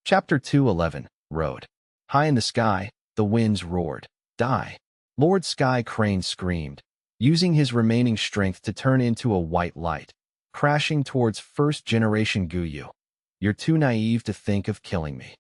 Chapter 211, Road. High in the sky, the winds roared. Die. Lord Sky Crane screamed, using his remaining strength to turn into a white light, crashing towards first-generation Guyu. You're too naive to think of killing me.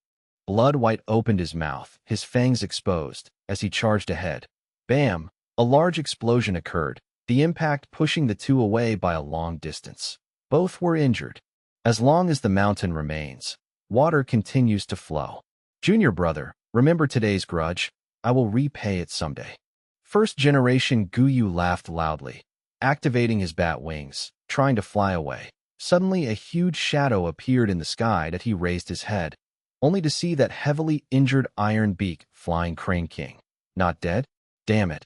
Blood White opened his mouth, his fangs exposed, as he charged ahead. Bam! A large explosion occurred, the impact pushing the two away by a long distance. Both were injured. As long as the mountain remains, water continues to flow. Junior brother, remember today's grudge? I will repay it someday. First-generation Guyu laughed loudly, activating his bat wings, trying to fly away. Suddenly, a huge shadow appeared in the sky that he raised his head, only to see that heavily injured Iron Beak Flying Crane King. Not dead? Damn it.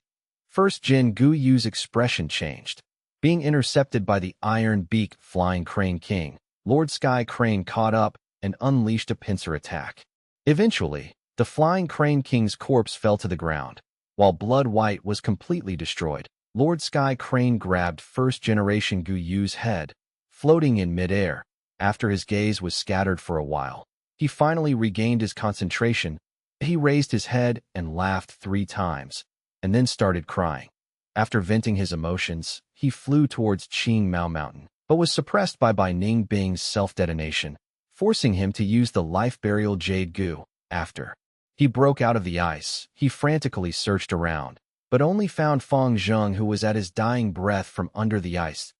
First-gen Guyu's expression changed. Being intercepted by the Iron Beak Flying Crane King, Lord Sky Crane caught up and unleashed a pincer attack. Eventually, the Flying Crane King's corpse fell to the ground. While Blood White was completely destroyed, Lord Sky Crane grabbed first-generation Guyu's head, floating in midair. After his gaze was scattered for a while, he finally regained his concentration. He raised his head and laughed 3 times, and then started crying. After venting his emotions, he flew towards Qing Mao Mountain, but was suppressed by Ning Bing's self-detonation, forcing him to use the life burial Jade Gu. After he broke out of the ice, he frantically searched around, but only found Feng Zheng, who was at his dying breath from under the ice.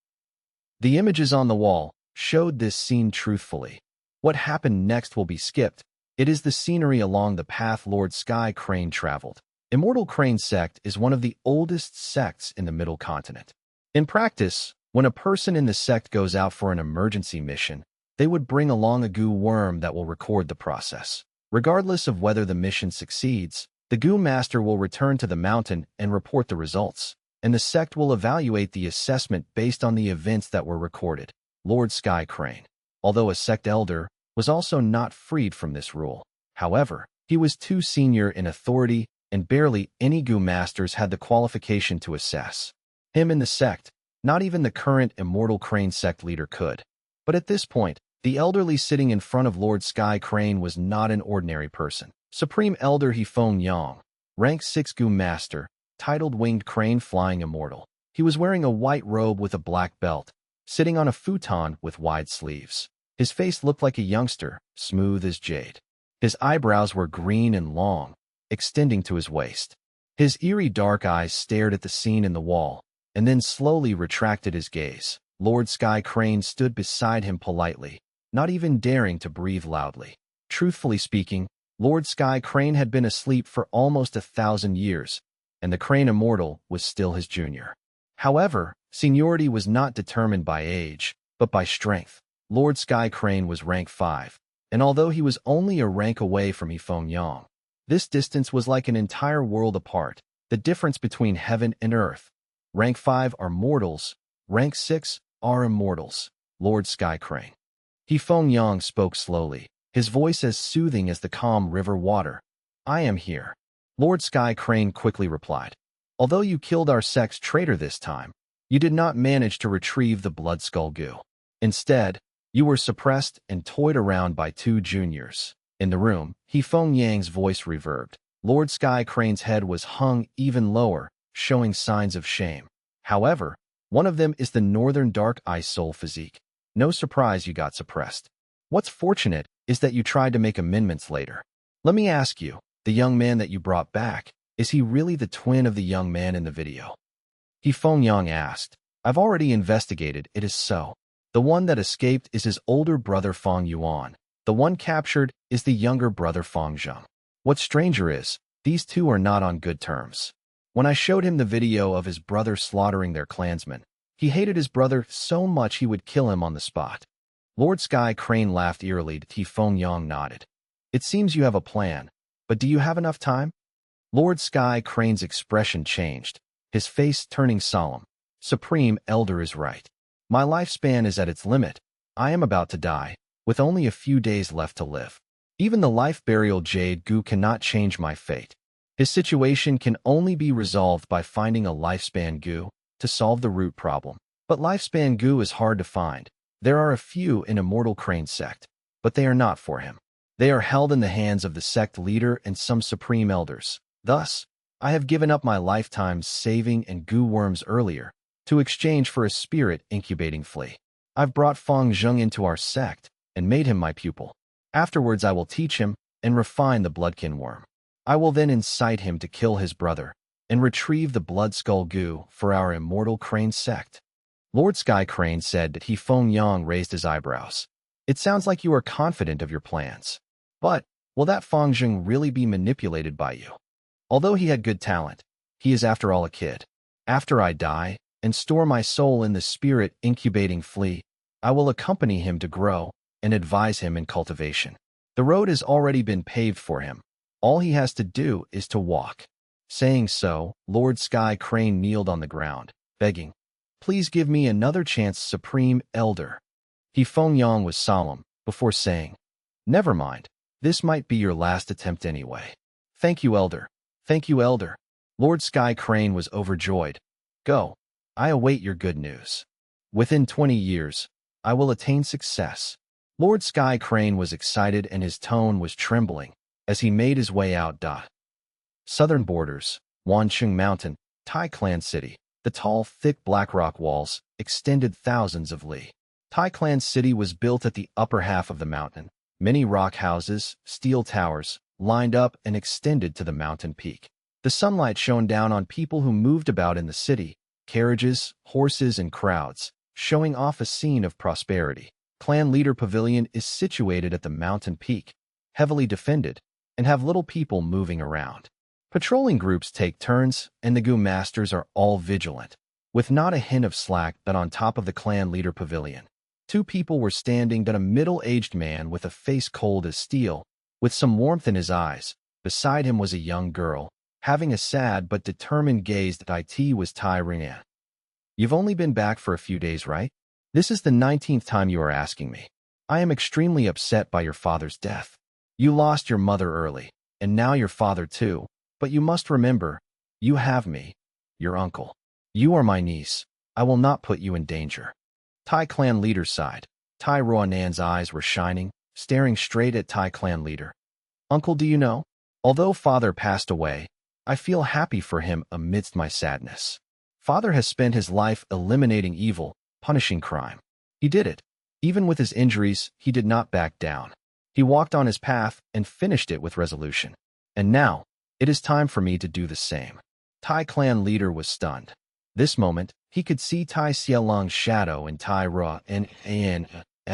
The images on the wall showed this scene truthfully. What happened next will be skipped. It is the scenery along the path Lord Sky Crane traveled. Immortal Crane Sect is one of the oldest sects in the Middle Continent. In practice, when a person in the sect goes out for an emergency mission, they would bring along a Gu worm that will record the process. Regardless of whether the mission succeeds, the Gu Master will return to the mountain and report the results, and the sect will evaluate the assessment based on the events that were recorded. Lord Sky Crane, although a sect elder, was also not freed from this rule. However, he was too senior in authority, and barely any Gu Masters had the qualification to assess him in the sect. Not even the current Immortal Crane Sect leader could. But at this point, the elderly sitting in front of Lord Sky Crane was not an ordinary person. Supreme Elder Feng Yuan, rank 6 Gu Master, titled Winged Crane Flying Immortal. He was wearing a white robe with a black belt, sitting on a futon with wide sleeves. His face looked like a youngster, smooth as jade. His eyebrows were green and long, extending to his waist. His eerie dark eyes stared at the scene in the wall, and then slowly retracted his gaze. Lord Sky Crane stood beside him politely, not even daring to breathe loudly. Truthfully speaking, Lord Sky Crane had been asleep for almost 1,000 years, and the Crane Immortal was still his junior. However, seniority was not determined by age, but by strength. Lord Sky Crane was rank 5, and although he was only a rank away from Feng Yuan, this distance was like an entire world apart, the difference between heaven and earth. Rank 5 are mortals, rank 6 are immortals. Lord Sky Crane. Feng Yuan spoke slowly, his voice as soothing as the calm river water. I am here. Lord Sky Crane quickly replied. Although you killed our sect's traitor this time, you did not manage to retrieve the Blood Skull Gu. Instead, you were suppressed and toyed around by 2 juniors. In the room, Feng Yang's voice reverbed. Lord Sky Crane's head was hung even lower, showing signs of shame. However, one of them is the Northern Dark Ice Soul physique. No surprise you got suppressed. What's fortunate is that you tried to make amendments later. Let me ask you, the young man that you brought back, is he really the twin of the young man in the video? Feng Yang asked. I've already investigated, it is so. The one that escaped is his older brother Fang Yuan. The one captured is the younger brother Fang Zheng. What's stranger is, these two are not on good terms. When I showed him the video of his brother slaughtering their clansmen, he hated his brother so much he would kill him on the spot. Lord Sky Crane laughed eerily. Feng Yang nodded. It seems you have a plan, but do you have enough time? Lord Sky Crane's expression changed, his face turning solemn. Supreme Elder is right. My lifespan is at its limit. I am about to die, with only a few days left to live. Even the life burial Jade Gu cannot change my fate. His situation can only be resolved by finding a lifespan Gu to solve the root problem. But lifespan Gu is hard to find. There are a few in Immortal Crane Sect, but they are not for him. They are held in the hands of the sect leader and some supreme elders. Thus, I have given up my lifetime's saving and goo worms earlier to exchange for a spirit incubating flea. I've brought Feng Yuan into our sect and made him my pupil. Afterwards I will teach him and refine the bloodkin worm. I will then incite him to kill his brother and retrieve the blood skull goo for our immortal crane sect. Lord Sky Crane said that Feng Yuan raised his eyebrows. It sounds like you are confident of your plans. But will that Feng Yuan really be manipulated by you? Although he had good talent, he is after all a kid. After I die and store my soul in the spirit incubating flea, I will accompany him to grow and advise him in cultivation. The road has already been paved for him. All he has to do is to walk. Saying so, Lord Sky Crane kneeled on the ground, begging, "Please give me another chance, Supreme Elder." Feng Yuan was solemn before saying, "Never mind. This might be your last attempt anyway." "Thank you, Elder. Thank you, Elder." Lord Sky Crane was overjoyed. "Go. I await your good news. Within 20 years, I will attain success." Lord Sky Crane was excited and his tone was trembling as he made his way out. Southern borders, Wancheng Mountain, Tai Clan City. The tall, thick black rock walls extended thousands of li. Tai Clan City was built at the upper half of the mountain. Many rock houses, steel towers, lined up and extended to the mountain peak. The sunlight shone down on people who moved about in the city, carriages, horses, and crowds, showing off a scene of prosperity. Clan Leader Pavilion is situated at the mountain peak, heavily defended, and have little people moving around. Patrolling groups take turns, and the Goo Masters are all vigilant, with not a hint of slack. But on top of the Clan Leader Pavilion, two people were standing. A middle-aged man with a face cold as steel, with some warmth in his eyes. Beside him was a young girl, having a sad but determined gaze. It was Tai Ringan. "You've only been back for a few days, right? This is the 19th time you are asking me. I am extremely upset by your father's death. You lost your mother early, and now your father too. But you must remember, you have me, your uncle. You are my niece. I will not put you in danger." Tai Clan Leader sighed. Tai Ruanan's eyes were shining, staring straight at Tai Clan Leader. "Uncle, do you know? Although father passed away, I feel happy for him amidst my sadness. Father has spent his life eliminating evil, punishing crime. He did it. Even with his injuries, he did not back down. He walked on his path and finished it with resolution. And now, it is time for me to do the same." Tai Clan Leader was stunned. This moment, he could see Tai Xiaolong's shadow and Tai Rua and An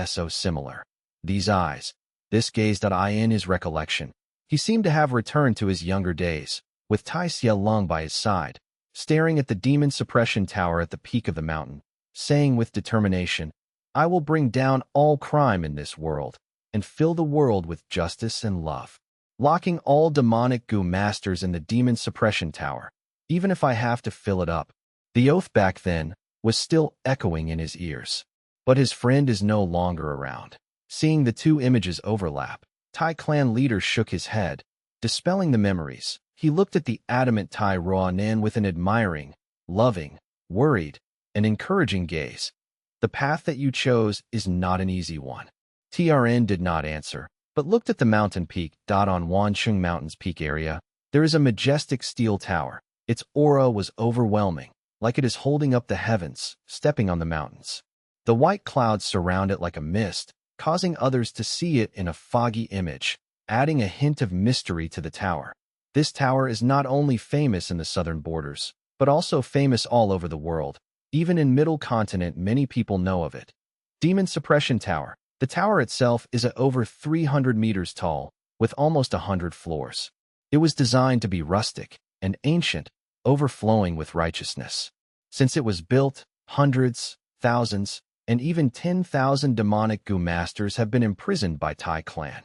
so similar. These eyes, this gaze. In his recollection, he seemed to have returned to his younger days, with Tai Xiaolong by his side, staring at the demon suppression tower at the peak of the mountain, saying with determination, "I will bring down all crime in this world, and fill the world with justice and love. Locking all demonic Goo Masters in the demon suppression tower, even if I have to fill it up." The oath back then was still echoing in his ears. But his friend is no longer around. Seeing the two images overlap, Tai Clan Leader shook his head, dispelling the memories. He looked at the adamant Tai Ruanan with an admiring, loving, worried, and encouraging gaze. "The path that you chose is not an easy one." TRN did not answer, but looked at the mountain peak. On Wancheng Mountain's peak area, there is a majestic steel tower. Its aura was overwhelming, like it is holding up the heavens, stepping on the mountains. The white clouds surround it like a mist, causing others to see it in a foggy image, adding a hint of mystery to the tower. This tower is not only famous in the southern borders, but also famous all over the world. Even in Middle Continent, many people know of it. Demon Suppression Tower. The tower itself is over 300 meters tall, with almost 100 floors. It was designed to be rustic and ancient, overflowing with righteousness. Since it was built, hundreds, thousands, and even 10,000 demonic Goo Masters have been imprisoned by Tai Clan.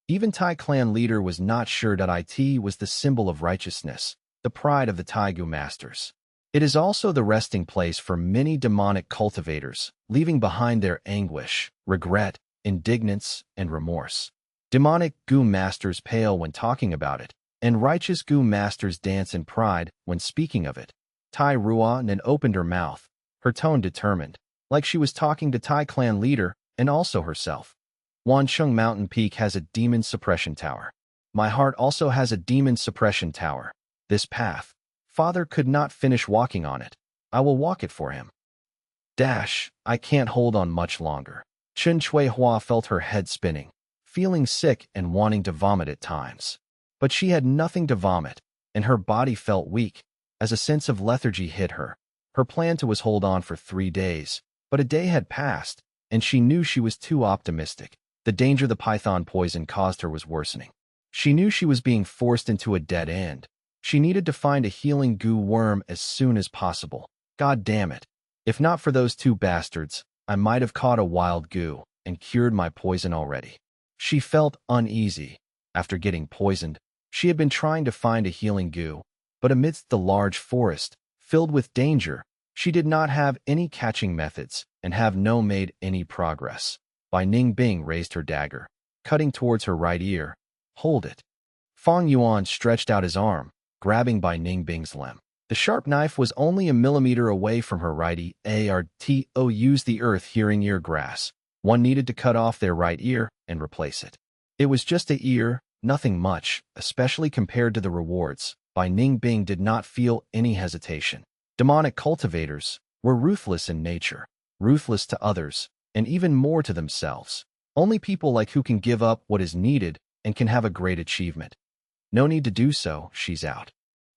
Even Tai Clan Leader was not sure that it was the symbol of righteousness, the pride of the Tai Goo Masters. It is also the resting place for many demonic cultivators, leaving behind their anguish, regret, indignance, and remorse. Demonic Goo Masters pale when talking about it, and righteous Goo Masters dance in pride when speaking of it. Tai Ruan opened her mouth, her tone determined, like she was talking to Tai Clan Leader and also herself. Wancheng Mountain Peak has a demon suppression tower. My heart also has a demon suppression tower. This path. Father could not finish walking on it. I will walk it for him. Dash, I can't hold on much longer. Chen Hua felt her head spinning, feeling sick and wanting to vomit at times. But she had nothing to vomit, and her body felt weak, as a sense of lethargy hit her. Her plan was hold on for 3 days, but a day had passed, and she knew she was too optimistic. The danger the python poison caused her was worsening. She knew she was being forced into a dead end. She needed to find a healing goo worm as soon as possible. God damn it. If not for those 2 bastards, I might have caught a wild goo and cured my poison already. She felt uneasy. After getting poisoned, she had been trying to find a healing goo, but amidst the large forest, filled with danger, she did not have any catching methods and have no made any progress. Bai Ningbing raised her dagger, cutting towards her right ear. Hold it. Fang Yuan stretched out his arm, grabbing Bai Ningbing's limb. The sharp knife was only a millimeter away from her right ear. Use the earth hearing ear grass. One needed to cut off their right ear and replace it. It was just a ear, nothing much, especially compared to the rewards. Bai Ningbing did not feel any hesitation. Demonic cultivators were ruthless in nature, ruthless to others, and even more to themselves. Only people like who can give up what is needed and can have a great achievement. No need to do so, she's out.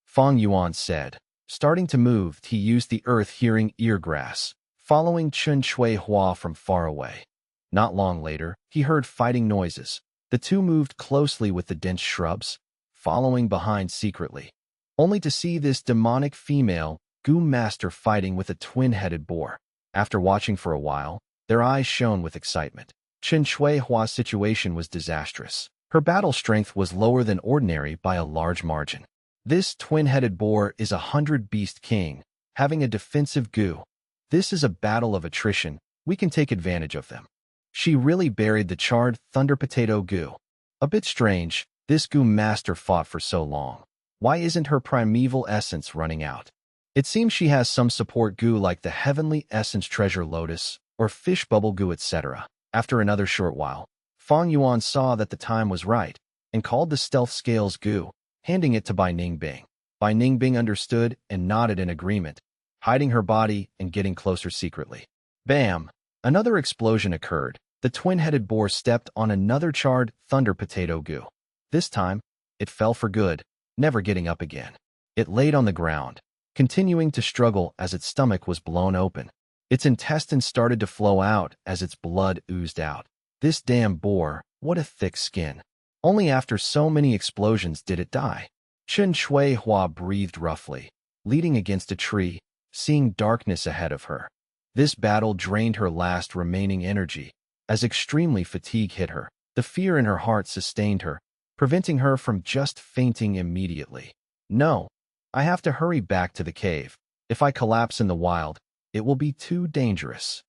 Fang Yuan said. Starting to move, he used the earth-hearing eargrass, following Chen Hua from far away. Not long later, he heard fighting noises. The 2 moved closely with the dense shrubs, following behind secretly, only to see this demonic female goo master fighting with a twin-headed boar. After watching for a while, their eyes shone with excitement. Chen Hua's situation was disastrous. Her battle strength was lower than ordinary by a large margin. This twin-headed boar is 100 beast king, having a defensive goo. This is a battle of attrition. We can take advantage of them. She really buried the charred thunder potato goo. A bit strange, this goo master fought for so long. Why isn't her primeval essence running out? It seems she has some support goo like the heavenly essence treasure lotus, or fish bubble goo, etc. After another short while, Fang Yuan saw that the time was right, and called the stealth scales goo, handing it to Bai Ningbing. Bai Ningbing understood and nodded in agreement, hiding her body and getting closer secretly. Bam! Another explosion occurred. The twin-headed boar stepped on another charred thunder potato goo. This time, it fell for good, never getting up again. It laid on the ground, continuing to struggle as its stomach was blown open. Its intestines started to flow out as its blood oozed out. This damn boar, what a thick skin. Only after so many explosions did it die. Chen Hua breathed roughly, leaning against a tree, seeing darkness ahead of her. This battle drained her last remaining energy. As extremely fatigue hit her, the fear in her heart sustained her, preventing her from just fainting immediately. No, I have to hurry back to the cave. If I collapse in the wild, it will be too dangerous.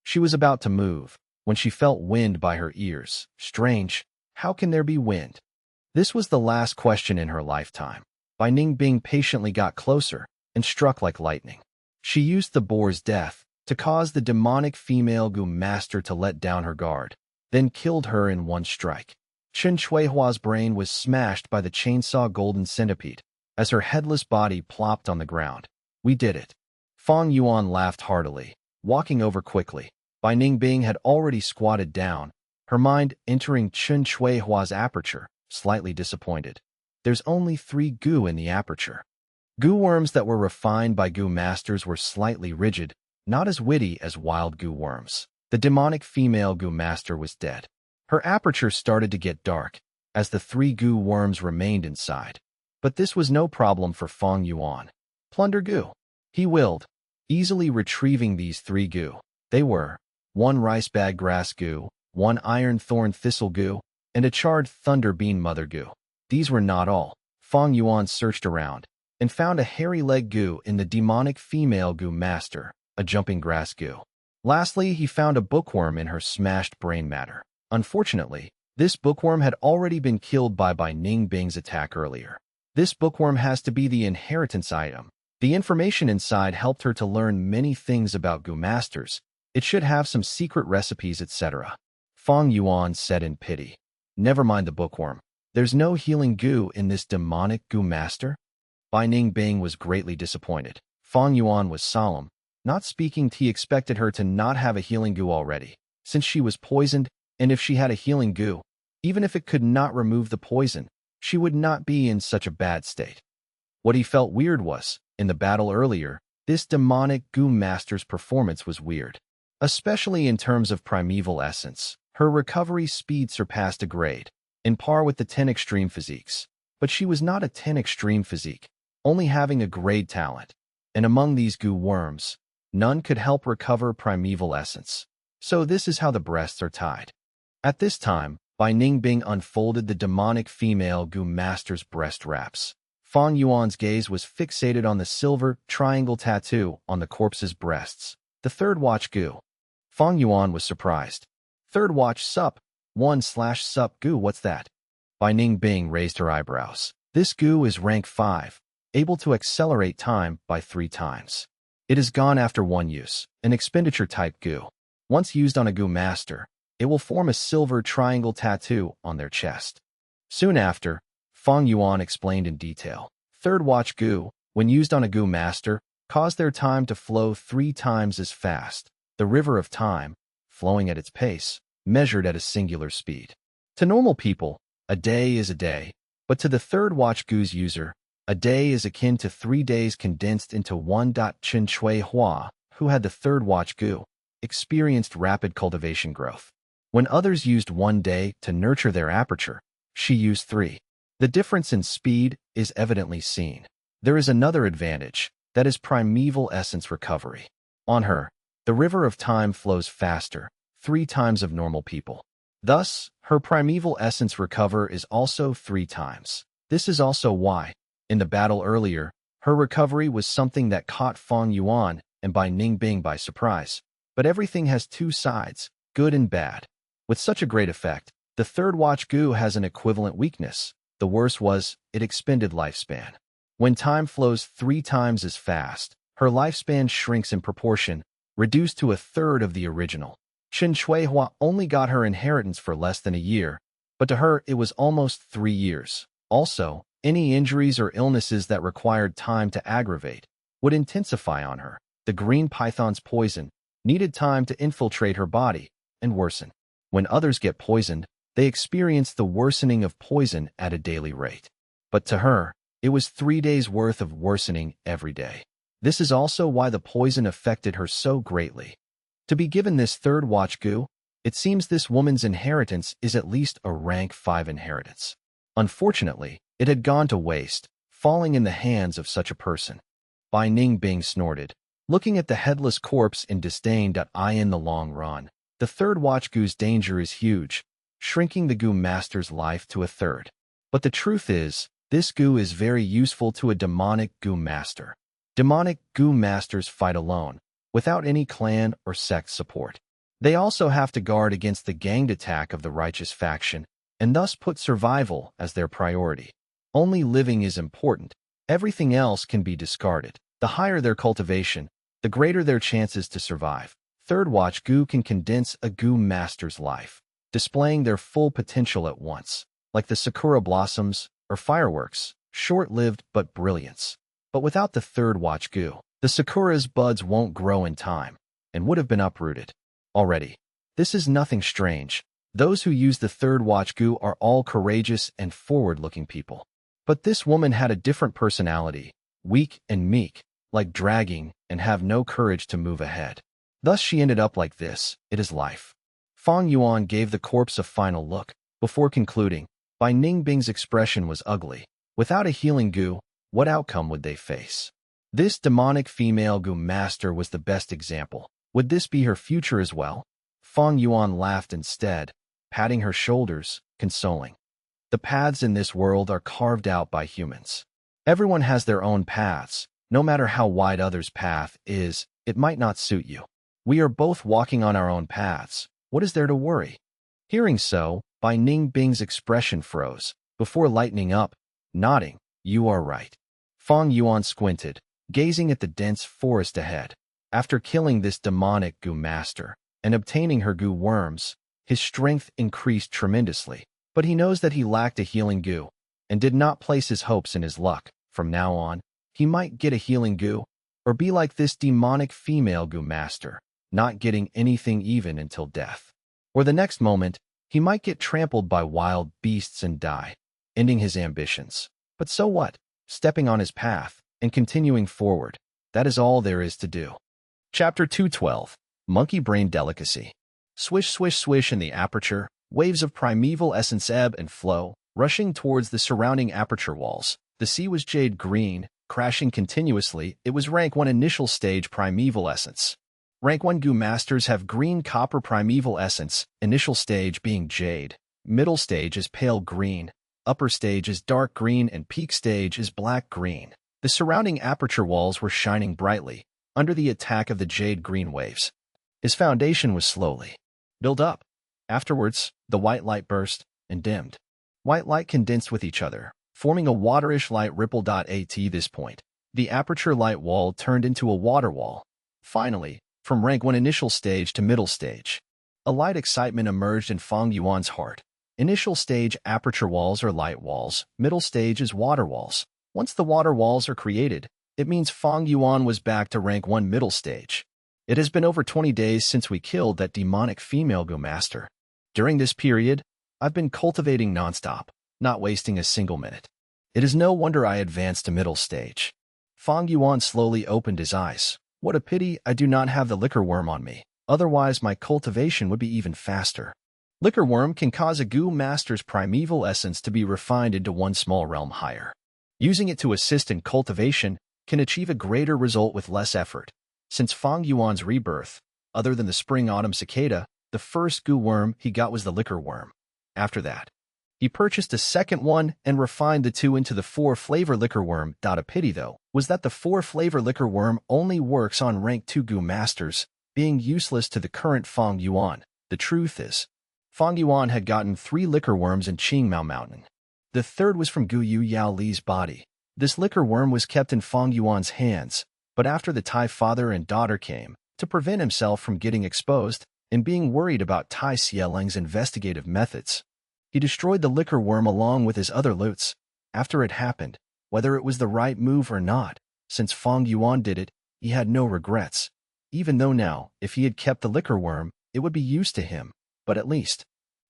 She was about to move, when she felt wind by her ears. Strange, how can there be wind? This was the last question in her lifetime. Bai Ningbing patiently got closer and struck like lightning. She used the boar's death to cause the demonic female goo master to let down her guard, then killed her in one strike. Chen Hua's brain was smashed by the chainsaw golden centipede as her headless body plopped on the ground. We did it. Fang Yuan laughed heartily, walking over quickly. Bai Ningbing had already squatted down, her mind entering Chen Hua's aperture, slightly disappointed. There's only 3 goo in the aperture. Goo worms that were refined by goo masters were slightly rigid, not as witty as wild goo worms. The demonic female goo master was dead. Her aperture started to get dark, as the 3 goo worms remained inside. But this was no problem for Fang Yuan. Plunder goo. He willed, easily retrieving these 3 goo. They were 1 rice bag grass goo, 1 iron thorn thistle goo, and a charred thunder bean mother goo. These were not all. Fang Yuan searched around and found a hairy leg goo in the demonic female goo master, a jumping grass goo. Lastly, he found a bookworm in her smashed brain matter. Unfortunately, this bookworm had already been killed by Ningbing's attack earlier. This bookworm has to be the inheritance item. The information inside helped her to learn many things about goo masters. It should have some secret recipes, etc. Fang Yuan said in pity. Never mind the bookworm. There's no healing goo in this demonic goo master? Bai Ningbing was greatly disappointed. Fang Yuan was solemn. Not speaking, he expected her to not have a healing goo already, since she was poisoned, and if she had a healing goo, even if it could not remove the poison, she would not be in such a bad state. What he felt weird was, in the battle earlier, this demonic goo master's performance was weird. Especially in terms of primeval essence, her recovery speed surpassed a grade, in par with the 10 extreme physiques. But she was not a 10 extreme physique, only having a grade talent. And among these goo worms, none could help recover primeval essence. So this is how the breasts are tied. At this time, Bai Ningbing unfolded the demonic female goo master's breast wraps. Fang Yuan's gaze was fixated on the silver triangle tattoo on the corpse's breasts. The third watch goo. Fang Yuan was surprised. Third watch sup, 1/sup goo, what's that? Bai Ningbing raised her eyebrows. This goo is rank 5, able to accelerate time by 3 times. It is gone after one use, an expenditure type goo. Once used on a goo master, it will form a silver triangle tattoo on their chest. Soon after, Fang Yuan explained in detail. Third watch goo, when used on a goo master, cause their time to flow 3 times as fast. The river of time, flowing at its pace, measured at a singular speed. To normal people, a day is a day, but to the third watch goo's user, a day is akin to 3 days condensed into one. Chen Shui Hua, who had the third watch goo, experienced rapid cultivation growth. When others used 1 day to nurture their aperture, she used 3. The difference in speed is evidently seen. There is another advantage, that is primeval essence recovery. On her, the river of time flows faster, 3 times of normal people. Thus, her primeval essence recover is also 3 times. This is also why, in the battle earlier, her recovery was something that caught Fang Yuan and Bai Ningbing by surprise. But everything has 2 sides, good and bad. With such a great effect, the third watch goo has an equivalent weakness. The worst was, it expended lifespan. When time flows 3 times as fast, her lifespan shrinks in proportion, reduced to a third of the original. Chen Shuihua only got her inheritance for less than a year, but to her it was almost 3 years. Also, any injuries or illnesses that required time to aggravate would intensify on her. The green python's poison needed time to infiltrate her body and worsen. When others get poisoned, they experience the worsening of poison at a daily rate. But to her, it was 3 days' worth of worsening every day. This is also why the poison affected her so greatly. To be given this third watch goo, it seems this woman's inheritance is at least a rank 5 inheritance. Unfortunately, it had gone to waste, falling in the hands of such a person. Bai Ningbing snorted, looking at the headless corpse in disdain. In the long run, the third watch goo's danger is huge, shrinking the goo master's life to a third. But the truth is, this goo is very useful to a demonic goo master. Demonic goo masters fight alone, without any clan or sect support. They also have to guard against the ganged attack of the righteous faction, and thus put survival as their priority. Only living is important. Everything else can be discarded. The higher their cultivation, the greater their chances to survive. Third watch goo can condense a goo master's life, displaying their full potential at once, like the sakura blossoms or fireworks, short-lived but brilliance. But without the third watch goo, the sakura's buds won't grow in time, and would have been uprooted already. This is nothing strange. Those who use the third watch goo are all courageous and forward-looking people. But this woman had a different personality, weak and meek, like dragging, and have no courage to move ahead. Thus she ended up like this. It is life. Fang Yuan gave the corpse a final look, before concluding. Bai Ningbing's expression was ugly. Without a healing goo, what outcome would they face? This demonic female goo master was the best example. Would this be her future as well? Fang Yuan laughed instead, patting her shoulders, consoling. The paths in this world are carved out by humans. Everyone has their own paths. No matter how wide others' path is, it might not suit you. We are both walking on our own paths. What is there to worry? Hearing so, Bai Ningbing's expression froze, before lightening up, nodding. You are right. Fang Yuan squinted, gazing at the dense forest ahead. After killing this demonic goo master and obtaining her goo worms, His strength increased tremendously, but he knows that he lacked a healing goo, and did not place his hopes in his luck. From now on, he might get a healing goo, or be like this demonic female goo master, not getting anything even until death. Or the next moment, he might get trampled by wild beasts and die, ending his ambitions. But so what? Stepping on his path and continuing forward, that is all there is to do. Chapter 212, Monkey Brain Delicacy. Swish, swish, swish in the aperture, waves of primeval essence ebb and flow, rushing towards the surrounding aperture walls. The sea was jade green, crashing continuously. It was rank 1 initial stage primeval essence. Rank 1 goo masters have green copper primeval essence, initial stage being jade. Middle stage is pale green, upper stage is dark green, and peak stage is black green. The surrounding aperture walls were shining brightly, under the attack of the jade green waves. His foundation was slowly built up. Afterwards, the white light burst and dimmed. White light condensed with each other, forming a waterish light ripple. At this point, the aperture light wall turned into a water wall. Finally, from rank 1 initial stage to middle stage, a light excitement emerged in Fang Yuan's heart. Initial stage aperture walls are light walls, middle stage is water walls. Once the water walls are created, it means Fang Yuan was back to rank 1 middle stage. It has been over 20 days since we killed that demonic female Go Master. During this period, I've been cultivating nonstop, not wasting a single minute. It is no wonder I advanced to middle stage. Fang Yuan slowly opened his eyes. What a pity I do not have the liquor worm on me. Otherwise, my cultivation would be even faster. Liquor worm can cause a Goo Master's primeval essence to be refined into one small realm higher. Using it to assist in cultivation can achieve a greater result with less effort. Since Fang Yuan's rebirth, other than the spring-autumn cicada, the first goo worm he got was the liquor worm. After that, he purchased a second one and refined the two into the 4-flavor liquor worm. A pity, though, was that the 4-flavor liquor worm only works on rank 2 Goo Masters, being useless to the current Fang Yuan. The truth is, Fang Yuan had gotten 3 liquor worms in Qingmao Mountain. The third was from Gu Yu Yao Li's body. This liquor worm was kept in Fang Yuan's hands, but after the Tai father and daughter came, to prevent himself from getting exposed and being worried about Tai Xieleng's investigative methods, he destroyed the liquor worm along with his other loots. After it happened, whether it was the right move or not, since Fang Yuan did it, he had no regrets. Even though now, if he had kept the liquor worm, it would be used to him, but at least,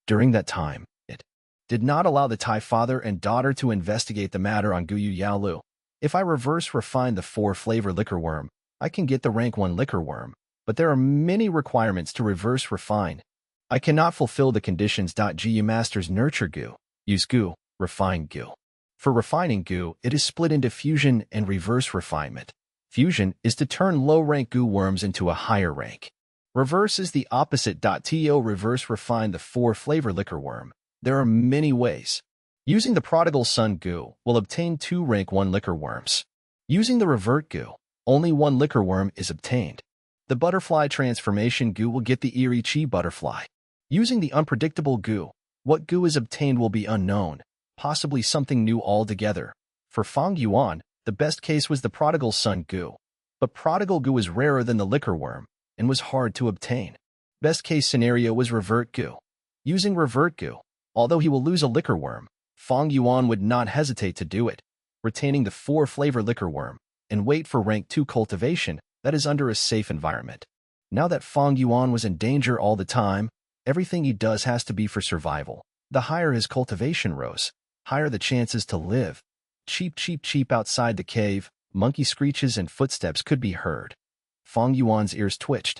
during that time, it did not allow the Tai father and daughter to investigate the matter on Guyu Yaolu. If I reverse refine the 4-flavor liquor worm, I can get the rank 1 liquor worm, but there are many requirements to reverse refine. I cannot fulfill the conditions. Gu Master's nurture goo, use goo, refine goo. For refining goo, it is split into fusion and reverse refinement. Fusion is to turn low-rank goo worms into a higher rank. Reverse is the opposite. To reverse refine the 4-flavor liquor worm, there are many ways. Using the prodigal son goo will obtain 2 rank 1 liquor worms. Using the revert goo, only 1 liquor worm is obtained. The butterfly transformation goo will get the eerie chi butterfly. Using the unpredictable goo, what goo is obtained will be unknown, possibly something new altogether. For Fang Yuan, the best case was the prodigal son goo. But prodigal goo is rarer than the liquor worm and was hard to obtain. Best case scenario was revert goo. Using revert goo, although he will lose a liquor worm, Fang Yuan would not hesitate to do it, retaining the 4-flavor liquor worm, and wait for rank 2 cultivation that is under a safe environment. Now that Fang Yuan was in danger all the time, everything he does has to be for survival. The higher his cultivation rose, higher the chances to live. Cheep, cheep, cheep outside the cave, monkey screeches and footsteps could be heard. Fang Yuan's ears twitched.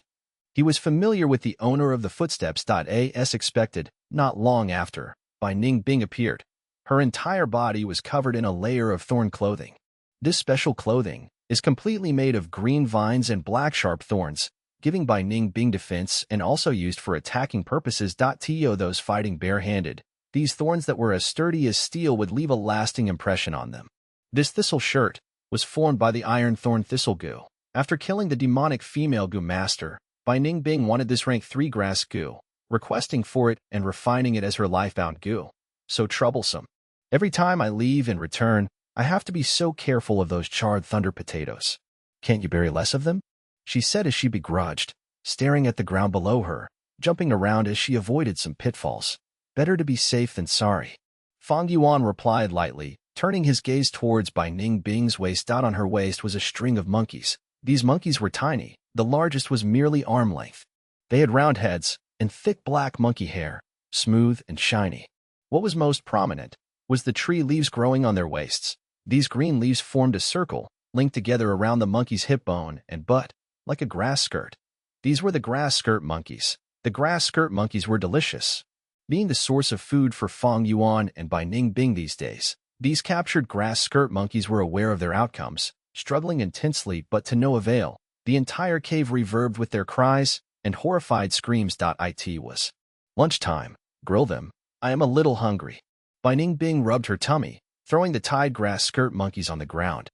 He was familiar with the owner of the footsteps. As expected, not long after, Bai Ning Bing appeared. Her entire body was covered in a layer of thorn clothing. This special clothing is completely made of green vines and black sharp thorns, giving Bai Ning Bing defense and also used for attacking purposes. To those fighting barehanded, these thorns that were as sturdy as steel would leave a lasting impression on them. This thistle shirt was formed by the iron thorn thistle goo. After killing the demonic female goo master, Bai Ning Bing wanted this rank 3 grass goo, requesting for it and refining it as her lifebound goo. So troublesome. Every time I leave and return, I have to be so careful of those charred thunder potatoes. Can't you bury less of them? She said as she begrudged, staring at the ground below her. jumping around as she avoided some pitfalls. Better to be safe than sorry. Fang Yuan replied lightly, turning his gaze towards Bai Ningbing's waist. On her waist was a string of monkeys. These monkeys were tiny. The largest was merely arm length. They had round heads and thick black monkey hair, smooth and shiny. What was most prominent was the tree leaves growing on their waists. These green leaves formed a circle, linked together around the monkey's hip bone and butt, like a grass skirt. These were the grass skirt monkeys. The grass skirt monkeys were delicious, being the source of food for Fang Yuan and Bai Ningbing these days. These captured grass skirt monkeys were aware of their outcomes, struggling intensely but to no avail. The entire cave reverbed with their cries and horrified screams. It was lunchtime. Grill them. I am a little hungry. Bai Ningbing rubbed her tummy, throwing the tied grass skirt monkeys on the ground.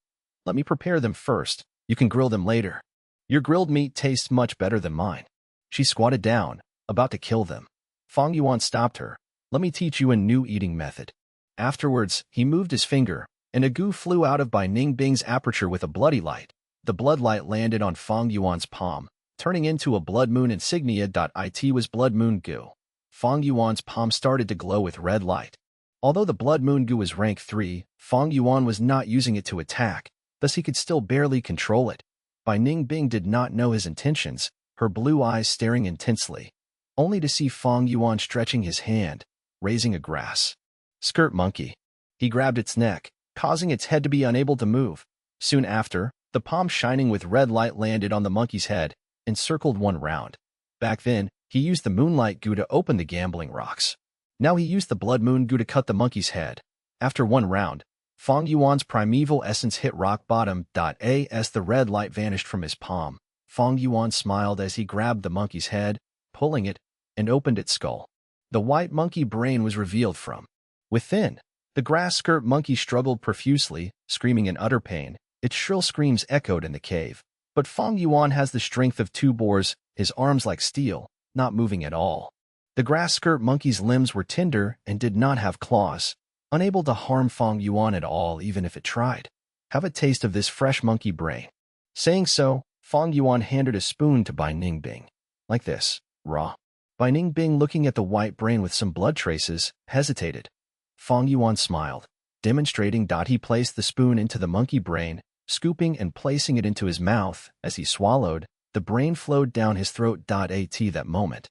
Let me prepare them first. You can grill them later. Your grilled meat tastes much better than mine. She squatted down, about to kill them. Fang Yuan stopped her. Let me teach you a new eating method. Afterwards, he moved his finger, and a goo flew out of Bai Ningbing's aperture with a bloody light. The blood light landed on Fang Yuan's palm, turning into a blood moon insignia. It was blood moon goo. Fang Yuan's palm started to glow with red light. Although the blood moon goo was rank 3, Fang Yuan was not using it to attack, thus he could still barely control it. Bai Ningbing did not know his intentions, her blue eyes staring intensely, only to see Fang Yuan stretching his hand, raising a grass skirt monkey. He grabbed its neck, causing its head to be unable to move. Soon after, the palm shining with red light landed on the monkey's head and circled one round. Back then, he used the moonlight goo to open the gambling rocks. Now he used the blood moon goo to cut the monkey's head. After one round, Fang Yuan's primeval essence hit rock bottom. As the red light vanished from his palm, Fang Yuan smiled as he grabbed the monkey's head, pulling it, and opened its skull. The white monkey brain was revealed from within. The grass skirt monkey struggled profusely, screaming in utter pain. Its shrill screams echoed in the cave. But Fang Yuan has the strength of 2 boars, his arms like steel, not moving at all. The grass skirt monkey's limbs were tender and did not have claws, unable to harm Fang Yuan at all even if it tried. Have a taste of this fresh monkey brain. Saying so, Fang Yuan handed a spoon to Bai Ningbing. Like this, raw. Bai Ningbing, looking at the white brain with some blood traces, hesitated. Fang Yuan smiled, demonstrating. He placed the spoon into the monkey brain, scooping and placing it into his mouth. As he swallowed, the brain flowed down his throat. At that moment,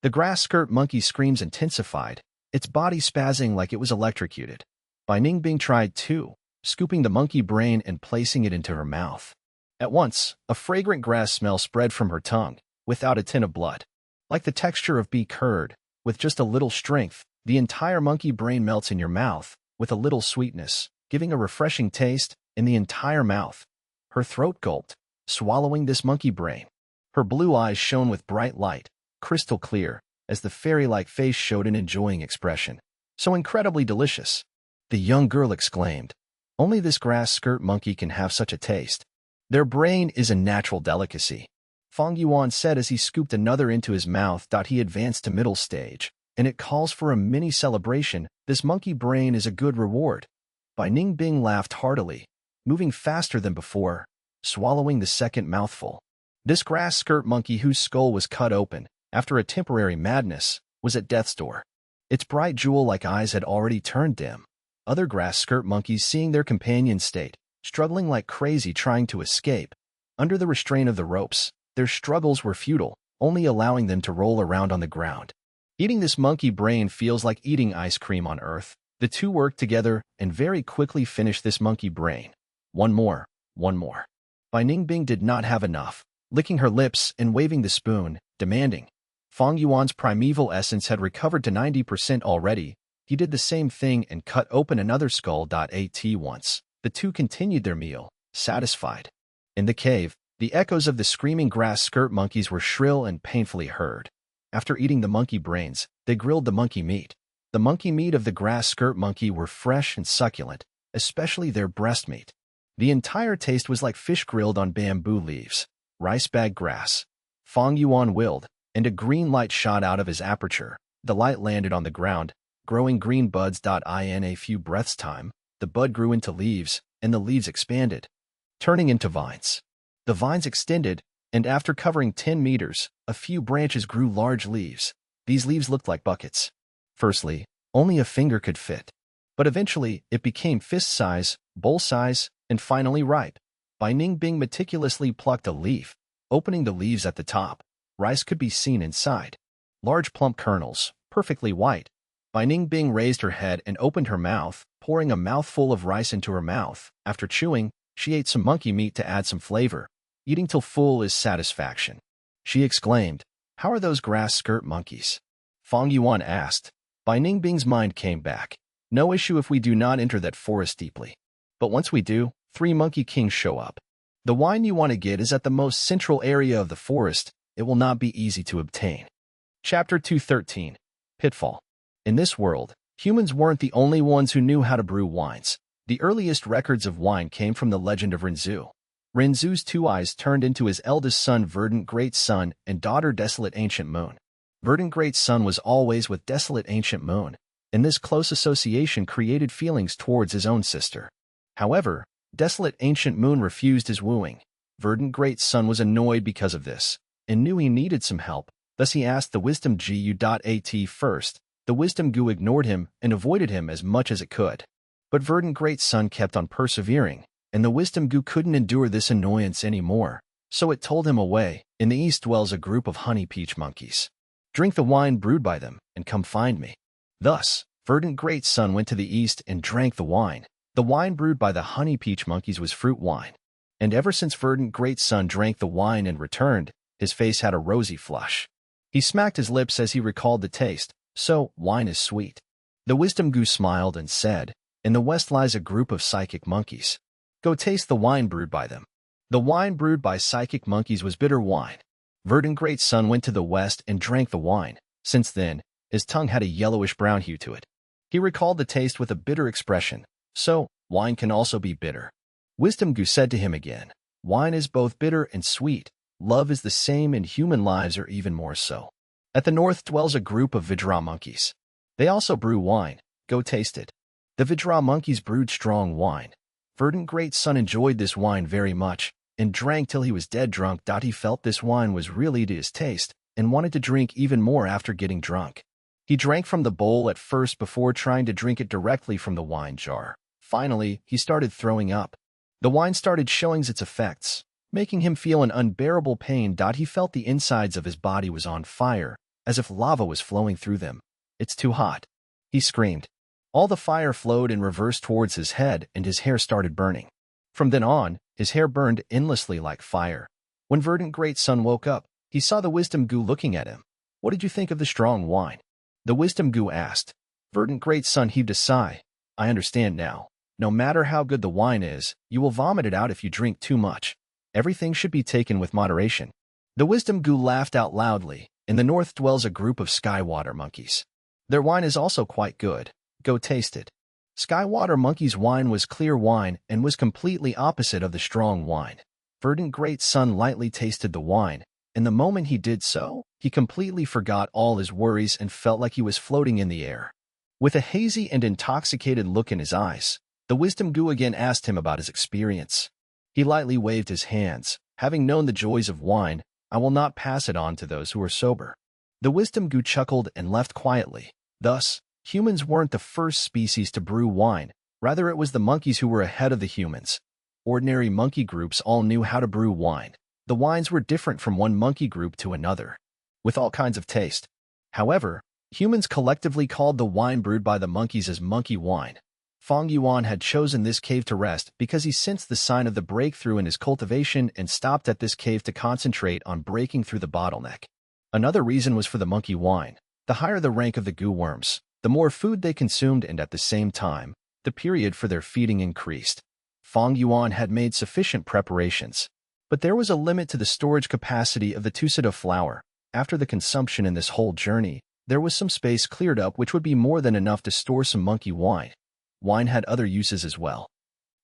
the grass skirt monkey's screams intensified, its body spazzing like it was electrocuted. Bai Ningbing tried too, scooping the monkey brain and placing it into her mouth. At once, a fragrant grass smell spread from her tongue, without a tint of blood. Like the texture of beet curd, with just a little strength, the entire monkey brain melts in your mouth, with a little sweetness, giving a refreshing taste in the entire mouth. Her throat gulped, swallowing this monkey brain. Her blue eyes shone with bright light, crystal clear, as the fairy-like face showed an enjoying expression. So incredibly delicious. The young girl exclaimed. Only this grass skirt monkey can have such a taste. Their brain is a natural delicacy. Fang Yuan said as he scooped another into his mouth. He advanced to middle stage, and it calls for a mini celebration. This monkey brain is a good reward. Bai Ningbing laughed heartily, moving faster than before, swallowing the second mouthful. This grass skirt monkey, whose skull was cut open after a temporary madness, was at death's door. Its bright jewel-like eyes had already turned dim. Other grass skirt monkeys, seeing their companion's state, struggling like crazy trying to escape, under the restraint of the ropes, their struggles were futile, only allowing them to roll around on the ground. Eating this monkey brain feels like eating ice cream on Earth. The two worked together and very quickly finished this monkey brain. One more, one more. Bai Ningbing did not have enough, licking her lips and waving the spoon, demanding. Fang Yuan's primeval essence had recovered to 90% already. He did the same thing and cut open another skull. At once, the two continued their meal, satisfied. In the cave, the echoes of the screaming grass skirt monkeys were shrill and painfully heard. After eating the monkey brains, they grilled the monkey meat. The monkey meat of the grass skirt monkey were fresh and succulent, especially their breast meat. The entire taste was like fish grilled on bamboo leaves, rice bag grass. Fang Yuan willed, and a green light shot out of his aperture. The light landed on the ground, growing green buds. In a few breaths' time, the bud grew into leaves, and the leaves expanded, turning into vines. The vines extended, and after covering 10 meters, a few branches grew large leaves. These leaves looked like buckets. Firstly, only a finger could fit. But eventually, it became fist size, bowl size, and finally ripe. Bai Ningbing meticulously plucked a leaf, opening the leaves at the top. Rice could be seen inside. Large plump kernels, perfectly white. Bai Ningbing raised her head and opened her mouth, pouring a mouthful of rice into her mouth. After chewing, she ate some monkey meat to add some flavor. Eating till full is satisfaction. She exclaimed, "How are those grass skirt monkeys?" Fang Yuan asked. Bai Ningbing's mind came back. No issue if we do not enter that forest deeply. But once we do, 3 monkey kings show up. The wine you want to get is at the most central area of the forest. It will not be easy to obtain. Chapter 213. Pitfall. In this world, humans weren't the only ones who knew how to brew wines. The earliest records of wine came from the legend of Renzu. Renzu's 2 eyes turned into his eldest son Verdant Great Sun and daughter Desolate Ancient Moon. Verdant Great Sun was always with Desolate Ancient Moon, and this close association created feelings towards his own sister. However, Desolate Ancient Moon refused his wooing. Verdant Great Sun was annoyed because of this, and knew he needed some help, thus he asked the Wisdom Gu.at first. The Wisdom Gu ignored him and avoided him as much as it could. But Verdant Great Sun kept on persevering, and the Wisdom Gu couldn't endure this annoyance anymore, so it told him away. In the east dwells a group of honey peach monkeys. Drink the wine brewed by them, and come find me. Thus, Verdant Great Sun went to the east and drank the wine. The wine brewed by the honey peach monkeys was fruit wine. And ever since Verdant Great Sun drank the wine and returned, his face had a rosy flush. He smacked his lips as he recalled the taste. So, wine is sweet. The Wisdom Goose smiled and said, "In the west lies a group of psychic monkeys. Go taste the wine brewed by them." The wine brewed by psychic monkeys was bitter wine. Verdant Great Sun went to the west and drank the wine. Since then, his tongue had a yellowish-brown hue to it. He recalled the taste with a bitter expression. So, wine can also be bitter. Wisdom Goose said to him again, "Wine is both bitter and sweet. Love is the same and human lives are even more so." At the north dwells a group of Vidra monkeys. They also brew wine. Go taste it. The Vidra monkeys brewed strong wine. Verdant Great Sun enjoyed this wine very much, and drank till he was dead drunk. He felt this wine was really to his taste, and wanted to drink even more after getting drunk. He drank from the bowl at first before trying to drink it directly from the wine jar. Finally, he started throwing up. The wine started showing its effects, making him feel an unbearable pain. He felt the insides of his body was on fire, as if lava was flowing through them. "It's too hot," he screamed. All the fire flowed in reverse towards his head, and his hair started burning. From then on, his hair burned endlessly like fire. When Verdant Great Sun woke up, he saw the Wisdom Gu looking at him. "What did you think of the strong wine?" The Wisdom Gu asked. Verdant Great Sun heaved a sigh. "I understand now. No matter how good the wine is, you will vomit it out if you drink too much. Everything should be taken with moderation." The Wisdom Gu laughed out loudly. In the north dwells a group of Skywater monkeys. Their wine is also quite good. Go taste it. Skywater monkeys' wine was clear wine and was completely opposite of the strong wine. Verdant Great Sun lightly tasted the wine, and the moment he did so, he completely forgot all his worries and felt like he was floating in the air. With a hazy and intoxicated look in his eyes, the Wisdom Gu again asked him about his experience. He lightly waved his hands. "Having known the joys of wine, I will not pass it on to those who are sober." The Wisdom Gu chuckled and left quietly. Thus, humans weren't the first species to brew wine. Rather, it was the monkeys who were ahead of the humans. Ordinary monkey groups all knew how to brew wine. The wines were different from one monkey group to another, with all kinds of taste. However, humans collectively called the wine brewed by the monkeys as monkey wine. Fang Yuan had chosen this cave to rest because he sensed the sign of the breakthrough in his cultivation and stopped at this cave to concentrate on breaking through the bottleneck. Another reason was for the monkey wine. The higher the rank of the gu worms, the more food they consumed, and at the same time, the period for their feeding increased. Fang Yuan had made sufficient preparations, but there was a limit to the storage capacity of the Tusida flour. After the consumption in this whole journey, there was some space cleared up which would be more than enough to store some monkey wine. Wine had other uses as well,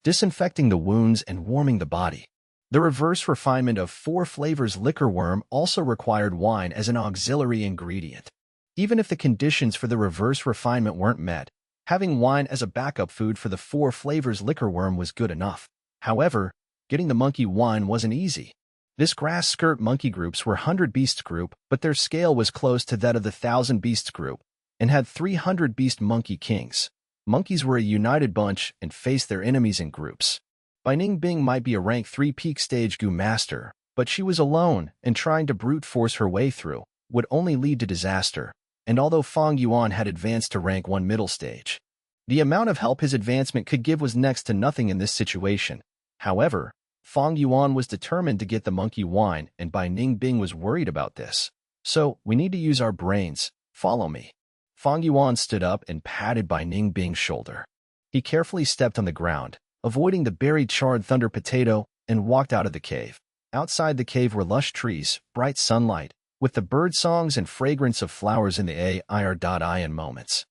disinfecting the wounds and warming the body. The reverse refinement of 4 flavors liquor worm also required wine as an auxiliary ingredient. Even if the conditions for the reverse refinement weren't met, having wine as a backup food for the 4 flavors liquor worm was good enough. However, getting the monkey wine wasn't easy. This grass skirt monkey groups were 100 beasts group, but their scale was close to that of the 1,000 beasts group, and had 300 beast monkey kings. Monkeys were a united bunch and faced their enemies in groups. Bai Ningbing might be a rank 3 peak stage Gu master, but she was alone, and trying to brute force her way through would only lead to disaster. And although Fang Yuan had advanced to rank 1 middle stage, the amount of help his advancement could give was next to nothing in this situation. However, Fang Yuan was determined to get the monkey wine, and Bai Ningbing was worried about this. So, we need to use our brains. Follow me. Fang Yuan stood up and patted Bai Ningbing's shoulder. He carefully stepped on the ground, avoiding the buried charred thunder potato, and walked out of the cave. Outside the cave were lush trees, bright sunlight, with the bird songs and fragrance of flowers in the air moments.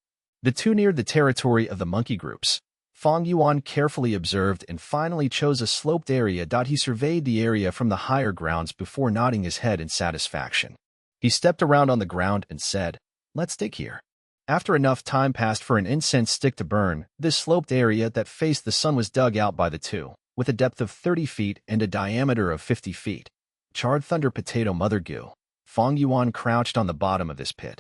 The two neared the territory of the monkey groups. Fang Yuan carefully observed and finally chose a sloped area. He surveyed the area from the higher grounds before nodding his head in satisfaction. He stepped around on the ground and said, "Let's dig here." After enough time passed for an incense stick to burn, this sloped area that faced the sun was dug out by the two, with a depth of 30 feet and a diameter of 50 feet. Charred thunder potato mother goo. Fang Yuan crouched on the bottom of this pit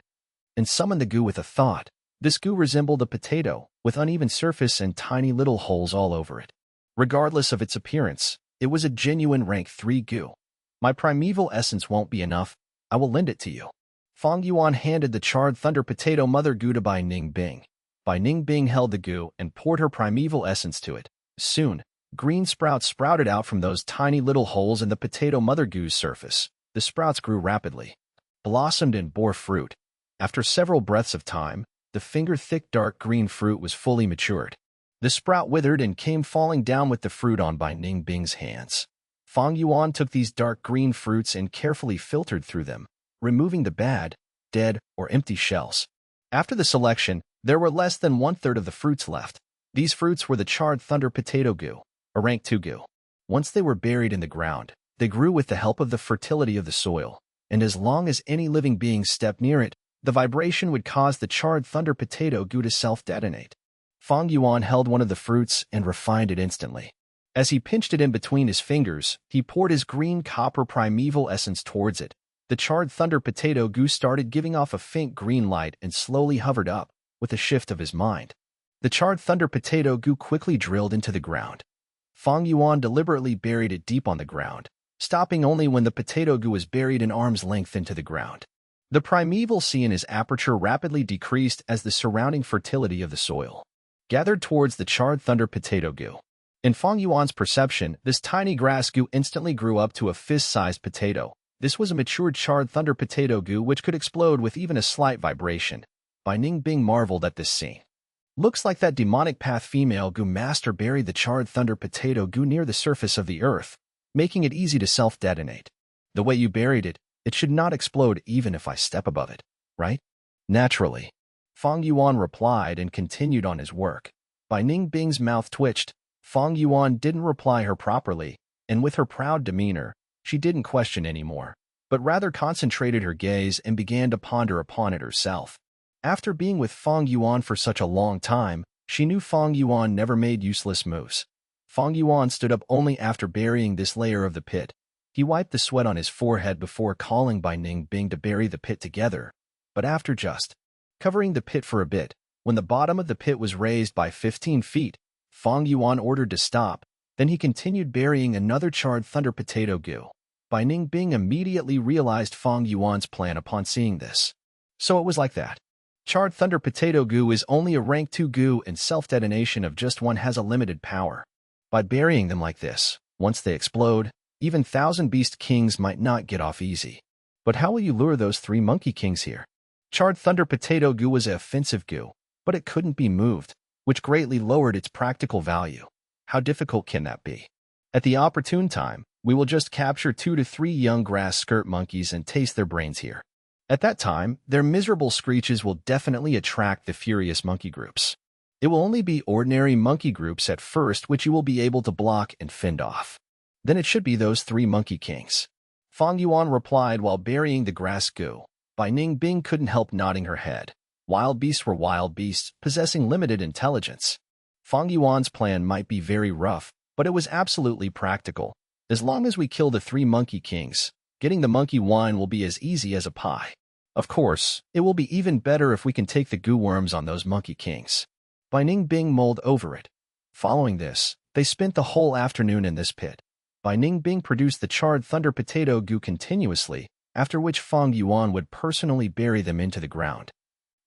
and summoned the goo with a thought. This goo resembled a potato, with uneven surface and tiny little holes all over it. Regardless of its appearance, it was a genuine rank 3 goo. "My primeval essence won't be enough. I will lend it to you." Fang Yuan handed the charred thunder potato mother goo to Bai Ningbing. Bai Ningbing held the goo and poured her primeval essence to it. Soon, green sprouts sprouted out from those tiny little holes in the potato mother goo's surface. The sprouts grew rapidly, blossomed and bore fruit. After several breaths of time, the finger-thick dark green fruit was fully matured. The sprout withered and came falling down with the fruit on Bai Ningbing's hands. Fang Yuan took these dark green fruits and carefully filtered through them, removing the bad, dead, or empty shells. After the selection, there were less than 1/3 of the fruits left. These fruits were the charred thunder potato goo, a rank 2 goo. Once they were buried in the ground, they grew with the help of the fertility of the soil, and as long as any living being stepped near it, the vibration would cause the charred thunder potato goo to self-detonate. Fang Yuan held one of the fruits and refined it instantly. As he pinched it in between his fingers, he poured his green copper primeval essence towards it. The charred thunder potato goo started giving off a faint green light and slowly hovered up, with a shift of his mind. The charred thunder potato goo quickly drilled into the ground. Fang Yuan deliberately buried it deep on the ground, stopping only when the potato goo was buried an arm's length into the ground. The primeval sea in his aperture rapidly decreased as the surrounding fertility of the soil gathered towards the charred thunder potato goo. In Fang Yuan's perception, this tiny grass goo instantly grew up to a fist-sized potato. This was a matured charred thunder potato goo which could explode with even a slight vibration. Bai Ningbing marveled at this scene. "Looks like that demonic path female goo master buried the charred thunder potato goo near the surface of the earth, making it easy to self-detonate. The way you buried it, it should not explode even if I step above it, right?" "Naturally," Fang Yuan replied and continued on his work. Bai Ningbing's mouth twitched. Fang Yuan didn't reply her properly, and with her proud demeanor, she didn't question anymore, but rather concentrated her gaze and began to ponder upon it herself. After being with Fang Yuan for such a long time, she knew Fang Yuan never made useless moves. Fang Yuan stood up only after burying this layer of the pit. He wiped the sweat on his forehead before calling Bai Ningbing to bury the pit together, but after just covering the pit for a bit, when the bottom of the pit was raised by 15 feet, Fang Yuan ordered to stop. Then he continued burying another charred thunder potato goo. Bai Ningbing immediately realized Fang Yuan's plan upon seeing this. So it was like that. Charred thunder potato goo is only a rank 2 goo, and self-detonation of just one has a limited power. By burying them like this, once they explode, even 1,000 beast kings might not get off easy. But how will you lure those 3 monkey kings here? Charred thunder potato goo was an offensive goo, but it couldn't be moved, which greatly lowered its practical value. How difficult can that be? At the opportune time, we will just capture 2 to 3 young grass skirt monkeys and taste their brains here. At that time, their miserable screeches will definitely attract the furious monkey groups. It will only be ordinary monkey groups at first which you will be able to block and fend off. Then it should be those 3 monkey kings. Fang Yuan replied while burying the grass goo. Bai Ningbing couldn't help nodding her head. Wild beasts were wild beasts, possessing limited intelligence. Fang Yuan's plan might be very rough, but it was absolutely practical. As long as we kill the 3 monkey kings, getting the monkey wine will be as easy as a pie. Of course, it will be even better if we can take the goo worms on those monkey kings. Bai Ningbing mulled over it. Following this, they spent the whole afternoon in this pit. Bai Ningbing produced the charred thunder potato goo continuously, after which Fang Yuan would personally bury them into the ground.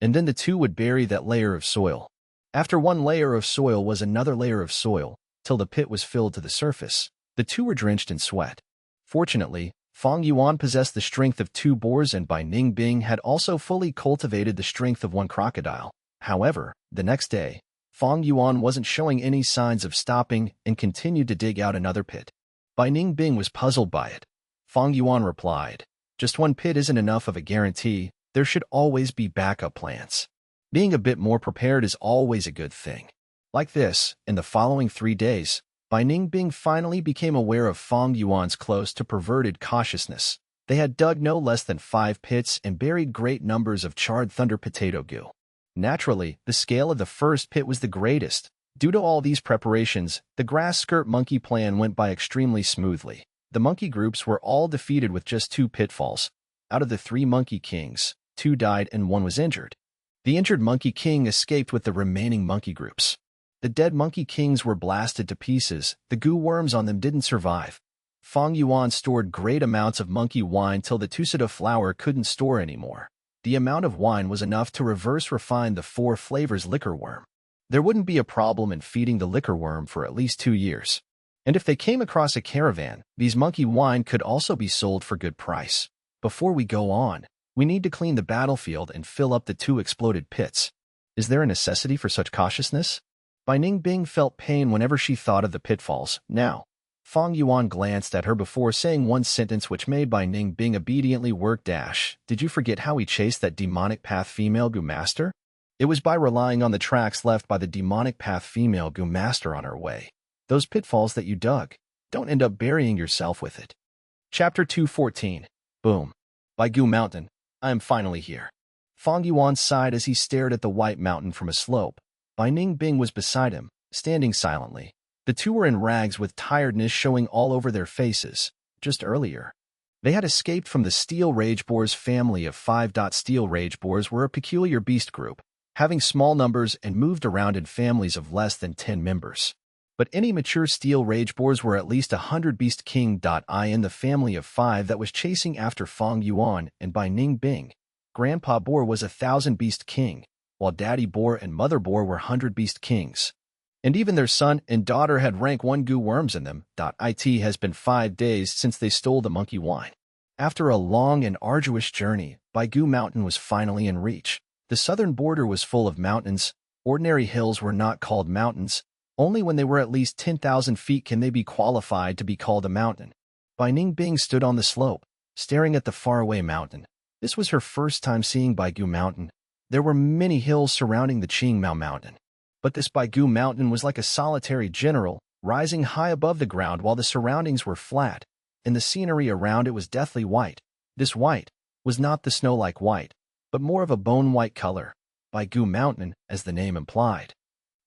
And then the two would bury that layer of soil. After one layer of soil was another layer of soil, till the pit was filled to the surface. The two were drenched in sweat. Fortunately, Fang Yuan possessed the strength of 2 boars, and Bai Ningbing had also fully cultivated the strength of 1 crocodile. However, the next day, Fang Yuan wasn't showing any signs of stopping and continued to dig out another pit. Bai Ningbing was puzzled by it. Fang Yuan replied, "Just 1 pit isn't enough of a guarantee. There should always be backup plans. Being a bit more prepared is always a good thing." Like this, in the following 3 days, Bai Ningbing finally became aware of Fang Yuan's close to perverted cautiousness. They had dug no less than 5 pits and buried great numbers of charred thunder potato goo. Naturally, the scale of the first pit was the greatest. Due to all these preparations, the grass skirt monkey plan went by extremely smoothly. The monkey groups were all defeated with just 2 pitfalls. Out of the 3 monkey kings, 2 died and 1 was injured. The injured monkey king escaped with the remaining monkey groups. The dead monkey kings were blasted to pieces. The goo worms on them didn't survive. Fang Yuan stored great amounts of monkey wine till the Tusida flour couldn't store anymore. The amount of wine was enough to reverse refine the 4 flavors liquor worm. There wouldn't be a problem in feeding the liquor worm for at least 2 years. And if they came across a caravan, these monkey wine could also be sold for good price. Before we go on, we need to clean the battlefield and fill up the 2 exploded pits. Is there a necessity for such cautiousness? Bai Ningbing felt pain whenever she thought of the pitfalls. Now, Fang Yuan glanced at her before saying one sentence which made Bai Ningbing obediently work. "Did you forget how we chased that demonic path female goo master? It was by relying on the tracks left by the demonic path female goo master on our way. Those pitfalls that you dug, don't end up burying yourself with it." Chapter 214. Boom. By Goo Mountain, I am finally here. Fang Yuan sighed as he stared at the white mountain from a slope. Bai Ningbing was beside him, standing silently. The two were in rags with tiredness showing all over their faces. Just earlier, they had escaped from the steel rage boars family of 5. Steel rage boars were a peculiar beast group, having small numbers and moved around in families of less than 10 members. But any mature steel rage boars were at least 100 beast king. I in the family of 5 that was chasing after Fang Yuan and Bai Ningbing. Grandpa boar was 1,000 beast king, while daddy boar and mother boar were 100 beast kings. And even their son and daughter had rank 1 goo worms in them. It has been 5 days since they stole the monkey wine. After a long and arduous journey, Bai Goo Mountain was finally in reach. The southern border was full of mountains. Ordinary hills were not called mountains. Only when they were at least 10,000 feet can they be qualified to be called a mountain. Bai Ningbing stood on the slope, staring at the faraway mountain. This was her first time seeing Bai Goo Mountain. There were many hills surrounding the Qingmao Mountain. But this Bai Goo Mountain was like a solitary general, rising high above the ground while the surroundings were flat, and the scenery around it was deathly white. This white was not the snow-like white, but more of a bone-white color. Bai Goo Mountain, as the name implied.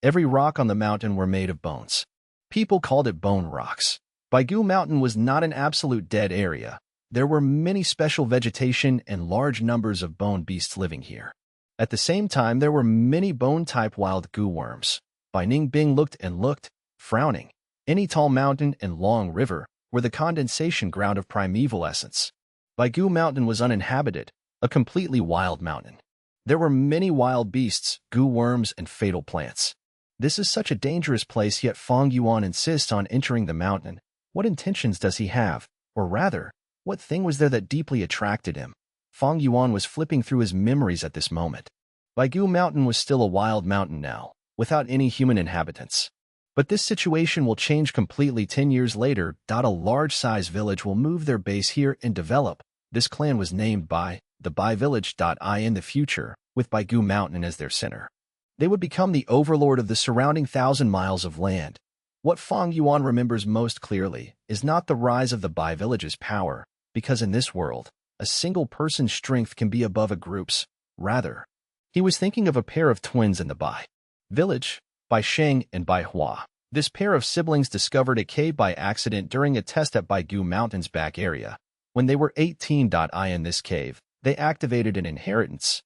Every rock on the mountain were made of bones. People called it bone rocks. Bai Goo Mountain was not an absolute dead area. There were many special vegetation and large numbers of bone beasts living here. At the same time, there were many bone-type wild goo worms. Bai Ningbing looked and looked, frowning. Any tall mountain and long river were the condensation ground of primeval essence. Bai Goo Mountain was uninhabited, a completely wild mountain. There were many wild beasts, goo worms, and fatal plants. This is such a dangerous place, yet Fang Yuan insists on entering the mountain. What intentions does he have? Or rather, what thing was there that deeply attracted him? Fang Yuan was flipping through his memories at this moment. Bai Goo Mountain was still a wild mountain now, without any human inhabitants. But this situation will change completely 10 years later. A large-size village will move their base here and develop. This clan was named Bai, the Bai Village. In the future, with Bai Goo Mountain as their center, they would become the overlord of the surrounding 1,000 miles of land. What Fang Yuan remembers most clearly is not the rise of the Bai Village's power, because in this world, a single person's strength can be above a group's. Rather, he was thinking of a pair of twins in the Bai Village, Bai Sheng and Bai Hua. This pair of siblings discovered a cave by accident during a test at Baigu Mountain's back area. When they were 18. In this cave, they activated an inheritance.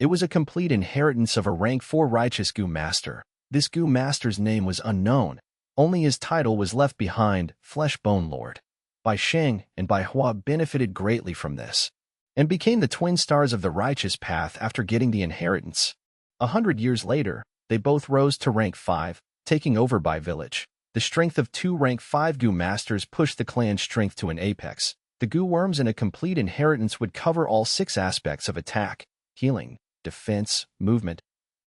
It was a complete inheritance of a rank 4 righteous Gu Master. This Gu Master's name was unknown. Only his title was left behind, Flesh Bone Lord. Bai Sheng and Bai Hua benefited greatly from this, and became the twin stars of the righteous path after getting the inheritance. 100 years later, they both rose to rank 5, taking over Bai Village. The strength of 2 rank 5 Gu Masters pushed the clan's strength to an apex. The Gu Worms in a complete inheritance would cover all 6 aspects of attack, healing, defense, movement,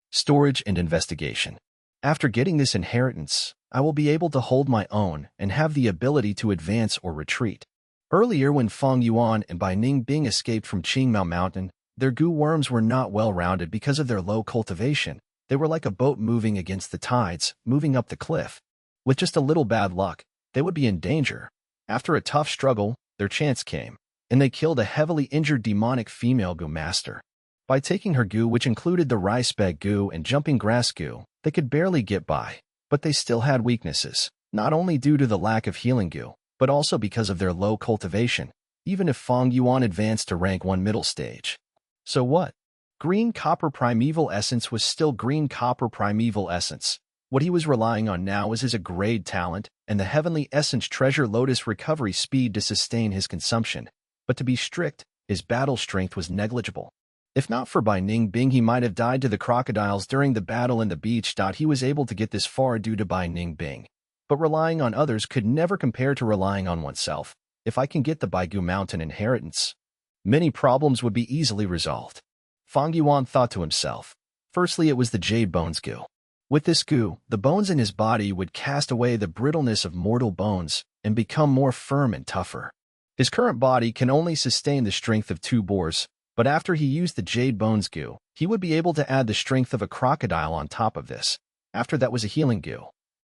storage, and investigation. After getting this inheritance, I will be able to hold my own and have the ability to advance or retreat. Earlier, when Fang Yuan and Bai Ningbing escaped from Qingmao Mountain, their Gu Worms were not well-rounded because of their low cultivation. They were like a boat moving against the tides, moving up the cliff. With just a little bad luck, they would be in danger. After a tough struggle, their chance came, and they killed a heavily injured demonic female Gu Master. By taking her Gu, which included the Rice Bag Gu and Jumping Grass Gu, they could barely get by. But they still had weaknesses, not only due to the lack of healing Gu, but also because of their low cultivation, even if Fang Yuan advanced to rank 1 middle stage. So what? Green Copper Primeval Essence was still Green Copper Primeval Essence. What he was relying on now was his grade talent and the Heavenly Essence Treasure Lotus recovery speed to sustain his consumption. But to be strict, his battle strength was negligible. If not for Bai Ningbing, he might have died to the crocodiles during the battle in the beach. He was able to get this far due to Bai Ningbing. But relying on others could never compare to relying on oneself. If I can get the Baigu Mountain inheritance, many problems would be easily resolved. Fang Yuan thought to himself. Firstly, it was the Jade Bones Gu. With this Gu, the bones in his body would cast away the brittleness of mortal bones and become more firm and tougher. His current body can only sustain the strength of 2 boars, but after he used the Jade Bones Gu, he would be able to add the strength of a crocodile on top of this. After that was a healing Gu.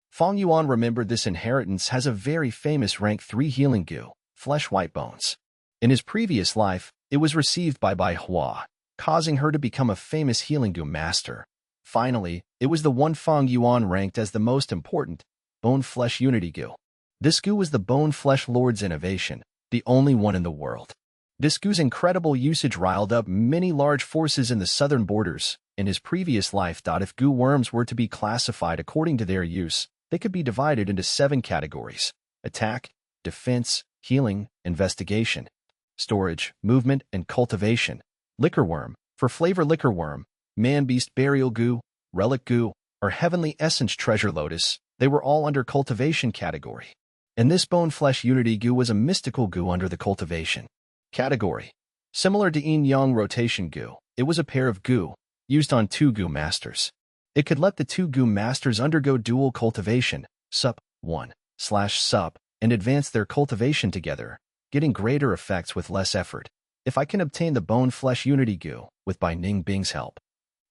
Fang Yuan remembered this inheritance has a very famous rank 3 healing Gu, Flesh White Bones. In his previous life, it was received by Bai Hua, causing her to become a famous healing Gu master. Finally, it was the one Fang Yuan ranked as the most important, Bone Flesh Unity Gu. This Gu was the Bone Flesh Lord's innovation, the only one in the world. This Gu's incredible usage riled up many large forces in the southern borders. In his previous life, if Gu worms were to be classified according to their use, they could be divided into 7 categories: attack, defense, healing, investigation, storage, movement, and cultivation. Liquor worm, for flavor liquor worm, man-beast burial Gu, relic Gu, or heavenly essence treasure lotus, they were all under cultivation category. And this Bone Flesh Unity Gu was a mystical Gu under the cultivation category. Similar to Yin-Yang Rotation Gu, it was a pair of Gu, used on 2 Gu Masters. It could let the 2 Gu Masters undergo dual cultivation, sup, 1/sup, and advance their cultivation together, getting greater effects with less effort. If I can obtain the Bone Flesh Unity Gu, with Bai Ningbing's help,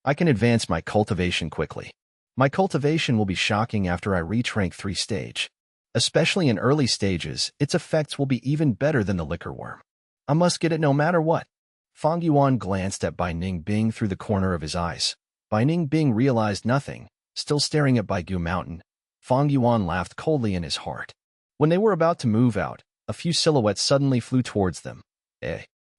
I can advance my cultivation quickly. My cultivation will be shocking after I reach rank 3 stage. Especially in early stages, its effects will be even better than the liquor worm. I must get it no matter what. Fang Yuan glanced at Bai Ningbing through the corner of his eyes. Bai Ningbing realized nothing, still staring at Baigu Mountain. Fang Yuan laughed coldly in his heart. When they were about to move out, a few silhouettes suddenly flew towards them.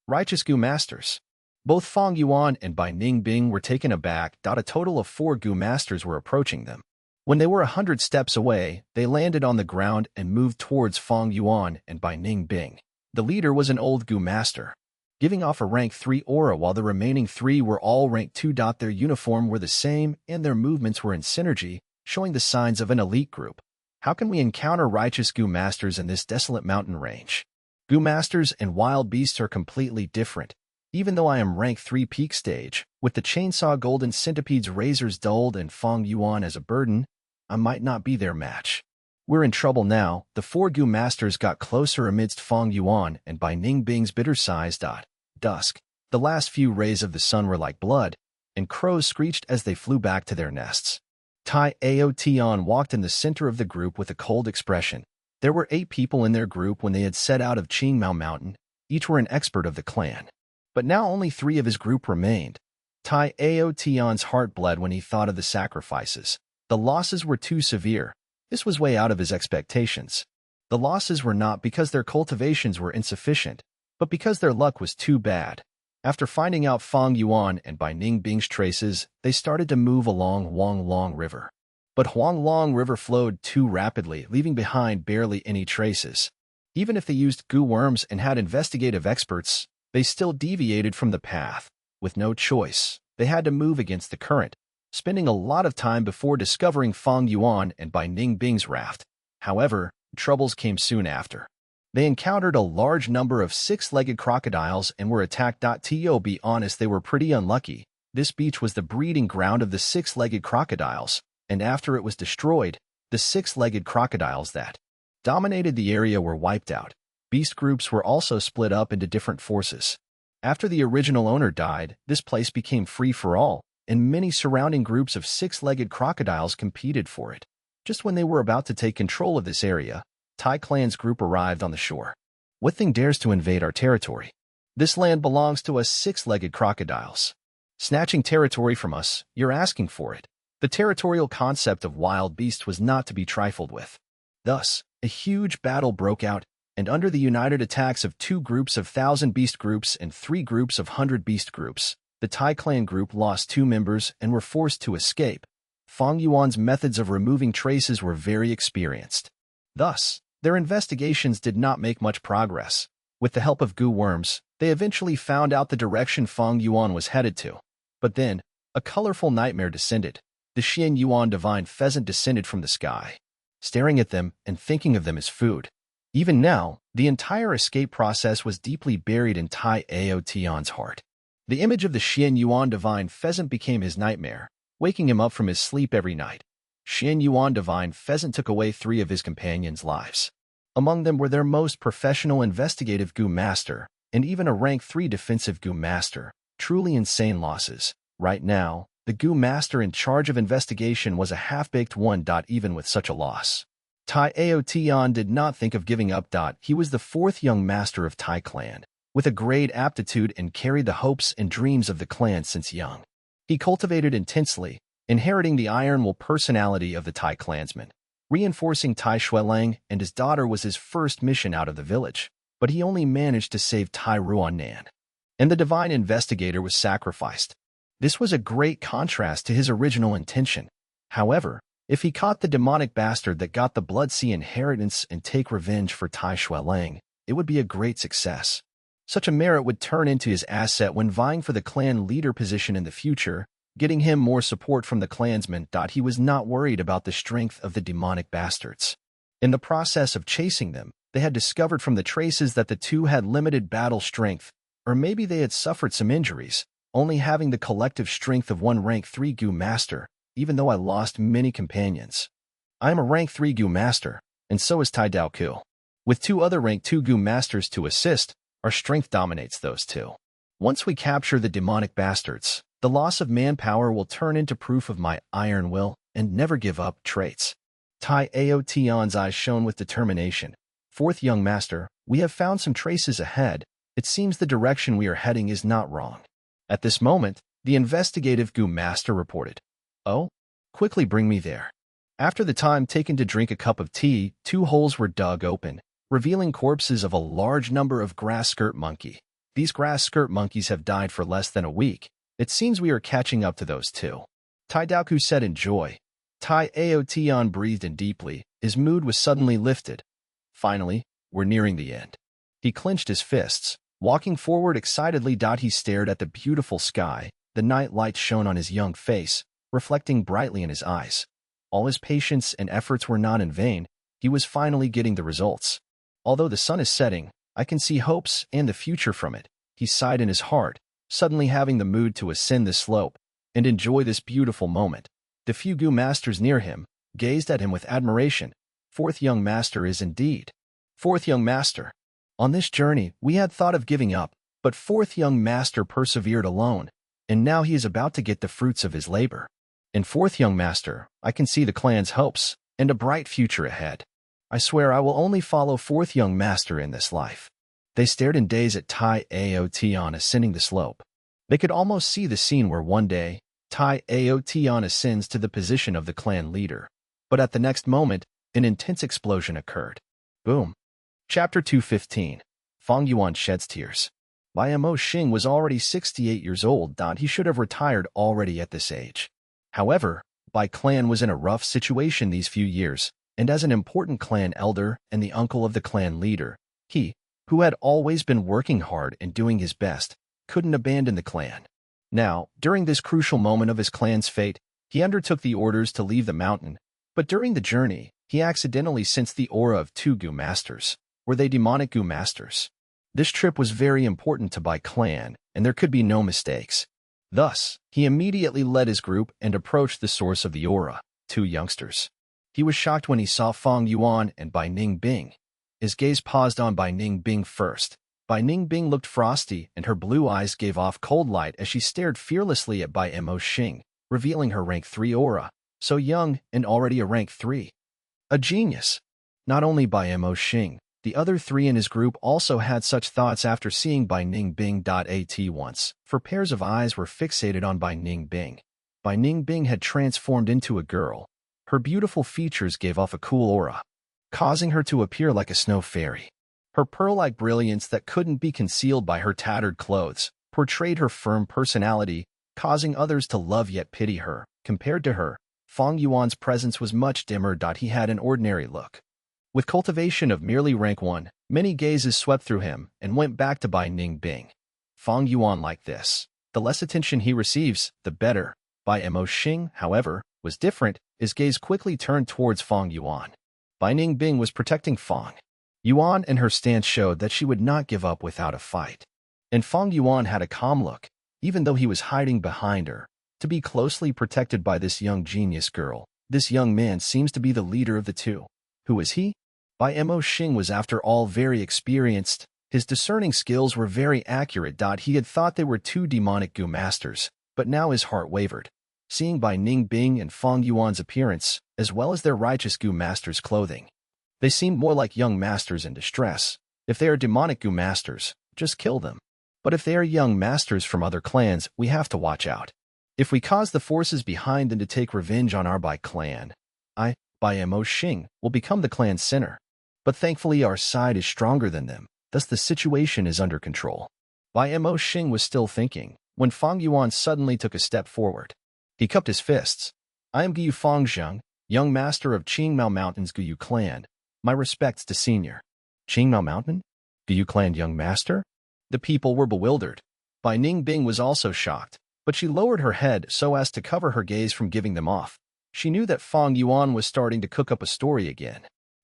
Righteous Gu Masters. Both Fang Yuan and Bai Ningbing were taken aback. A total of 4 Gu Masters were approaching them. When they were 100 steps away, they landed on the ground and moved towards Fang Yuan and Bai Ningbing. The leader was an old Gu Master, giving off a rank 3 aura, while the remaining 3 were all rank 2. Their uniform were the same, and their movements were in synergy, showing the signs of an elite group. How can we encounter righteous Gu Masters in this desolate mountain range? Gu Masters and wild beasts are completely different. Even though I am rank 3 peak stage, with the chainsaw golden centipede's razors dulled and Fang Yuan as a burden, I might not be their match. We're in trouble now. The 4 Gu Masters got closer amidst Fang Yuan and Bai Ningbing's bitter sighs. Dusk. The last few rays of the sun were like blood, and crows screeched as they flew back to their nests. Tai Ao Tian walked in the center of the group with a cold expression. There were 8 people in their group when they had set out of Qingmao Mountain. Each were an expert of the clan. But now only 3 of his group remained. Tai Ao Tian's heart bled when he thought of the sacrifices. The losses were too severe. This was way out of his expectations. The losses were not because their cultivations were insufficient, but because their luck was too bad. After finding out Fang Yuan and Bai Ningbing's traces, they started to move along Huanglong River. But Huanglong River flowed too rapidly, leaving behind barely any traces. Even if they used goo worms and had investigative experts, they still deviated from the path. With no choice, they had to move against the current, spending a lot of time before discovering Fang Yuan and Bai Ningbing's raft. However, troubles came soon after. They encountered a large number of six-legged crocodiles and were attacked. To be honest, they were pretty unlucky. This beach was the breeding ground of the six-legged crocodiles, and after it was destroyed, the six-legged crocodiles that dominated the area were wiped out. Beast groups were also split up into different forces. After the original owner died, this place became free for all, and many surrounding groups of six-legged crocodiles competed for it. Just when they were about to take control of this area, Tai Clan's group arrived on the shore. What thing dares to invade our territory? This land belongs to us six-legged crocodiles. Snatching territory from us, you're asking for it. The territorial concept of wild beasts was not to be trifled with. Thus, a huge battle broke out, and under the united attacks of 2 groups of 1,000 beast groups and 3 groups of 100 beast groups, the Tai Clan group lost 2 members and were forced to escape. Fang Yuan's methods of removing traces were very experienced. Thus, their investigations did not make much progress. With the help of goo worms, they eventually found out the direction Fang Yuan was headed to. But then, a colorful nightmare descended. The Xian Yuan divine pheasant descended from the sky, staring at them and thinking of them as food. Even now, the entire escape process was deeply buried in Tai Aotian's heart. The image of the Xian Yuan divine pheasant became his nightmare, waking him up from his sleep every night. Xian Yuan divine pheasant took away 3 of his companions' lives. Among them were their most professional investigative goo master, and even a rank 3 defensive goo master. Truly insane losses. Right now, the goo master in charge of investigation was a half-baked one. Even with such a loss, Tai Aotian did not think of giving up. He was the 4th young master of Tai Clan, with a great aptitude and carried the hopes and dreams of the clan since young. He cultivated intensely, inheriting the iron will personality of the Tai clansman. Reinforcing Tai Shuelang and his daughter was his first mission out of the village, but he only managed to save Tai Ruannan, and the divine investigator was sacrificed. This was a great contrast to his original intention. However, if he caught the demonic bastard that got the Blood Sea inheritance and take revenge for Tai Shuelang, it would be a great success. Such a merit would turn into his asset when vying for the clan leader position in the future, getting him more support from the clansmen. He was not worried about the strength of the demonic bastards. In the process of chasing them, they had discovered from the traces that the 2 had limited battle strength, or maybe they had suffered some injuries, only having the collective strength of 1 rank 3 goo master, even though I lost many companions. I am a rank 3 goo master, and so is Tai Daoku. With 2 other rank 2 goo masters to assist, our strength dominates those 2. Once we capture the demonic bastards, the loss of manpower will turn into proof of my iron will and never give up traits. Tai Aotian's eyes shone with determination. 4th young master, we have found some traces ahead. It seems the direction we are heading is not wrong. At this moment, the investigative goo master reported. Oh? Quickly bring me there. After the time taken to drink a cup of tea, 2 holes were dug open, revealing corpses of a large number of grass skirt monkey. These grass skirt monkeys have died for less than a week. It seems we are catching up to those 2. Tai Daoku said in joy. Tai Aotian breathed in deeply. His mood was suddenly lifted. Finally, we're nearing the end. He clenched his fists, walking forward excitedly. He stared at the beautiful sky. The night light shone on his young face, reflecting brightly in his eyes. All his patience and efforts were not in vain. He was finally getting the results. Although the sun is setting, I can see hopes and the future from it. He sighed in his heart, suddenly having the mood to ascend the slope and enjoy this beautiful moment. The few goo masters near him gazed at him with admiration. 4th young master is indeed. 4th young master. On this journey, we had thought of giving up, but 4th young master persevered alone, and now he is about to get the fruits of his labor. In 4th young master, I can see the clan's hopes and a bright future ahead. I swear I will only follow 4th young master in this life. They stared in daze at Tai Aotian ascending the slope. They could almost see the scene where one day, Tai Aotian ascends to the position of the clan leader. But at the next moment, an intense explosion occurred. Boom. Chapter 215. Fang Yuan sheds tears. Bai Mo Xing was already 68 years old. He should have retired already at this age. However, Bai clan was in a rough situation these few years, and as an important clan elder and the uncle of the clan leader, he, who had always been working hard and doing his best, couldn't abandon the clan. Now, during this crucial moment of his clan's fate, he undertook the orders to leave the mountain, but during the journey, he accidentally sensed the aura of two Gu masters. Were they demonic Gu masters? This trip was very important to Bai clan, and there could be no mistakes. Thus, he immediately led his group and approached the source of the aura, two youngsters. He was shocked when he saw Fang Yuan and Bai Ningbing. His gaze paused on Bai Ningbing first. Bai Ningbing looked frosty, and her blue eyes gave off cold light as she stared fearlessly at Bai Mo Xing, revealing her rank 3 aura. So young and already a rank 3. A genius. Not only Bai Mo Xing, the other 3 in his group also had such thoughts after seeing Bai Ningbing. At once, for pairs of eyes were fixated on Bai Ningbing. Bai Ningbing had transformed into a girl. Her beautiful features gave off a cool aura, causing her to appear like a snow fairy. Her pearl-like brilliance that couldn't be concealed by her tattered clothes portrayed her firm personality, causing others to love yet pity her. Compared to her, Fang Yuan's presence was much dimmer. He had an ordinary look. With cultivation of merely rank 1, many gazes swept through him and went back to Bai Ningbing. Fang Yuan like this. The less attention he receives, the better. Bai Mo Xing, however, was different. His gaze quickly turned towards Fang Yuan. Bai Ningbing was protecting Fang Yuan, and her stance showed that she would not give up without a fight. And Fang Yuan had a calm look, even though he was hiding behind her, to be closely protected by this young genius girl. This young man seems to be the leader of the two. Who is he? Bai Mo Xing was after all very experienced. His discerning skills were very accurate. He had thought they were 2 demonic Gu masters, but now his heart wavered. Seeing Bai Ningbing and Fang Yuan's appearance, as well as their righteous Gu masters' clothing, they seemed more like young masters in distress. If they are demonic Gu masters, just kill them. But if they are young masters from other clans, we have to watch out. If we cause the forces behind them to take revenge on our Bai clan, Bai Mo Xing, will become the clan's sinner. But thankfully our side is stronger than them, thus the situation is under control. Bai Mo Xing was still thinking, when Fang Yuan suddenly took a step forward. He cupped his fists. I am Guyu Fangzheng, young master of Qingmao Mountain's Guyu clan. My respects to senior. Qingmao Mountain? Guyu clan young master? The people were bewildered. Bai Ningbing was also shocked, but she lowered her head so as to cover her gaze from giving them off. She knew that Fang Yuan was starting to cook up a story again.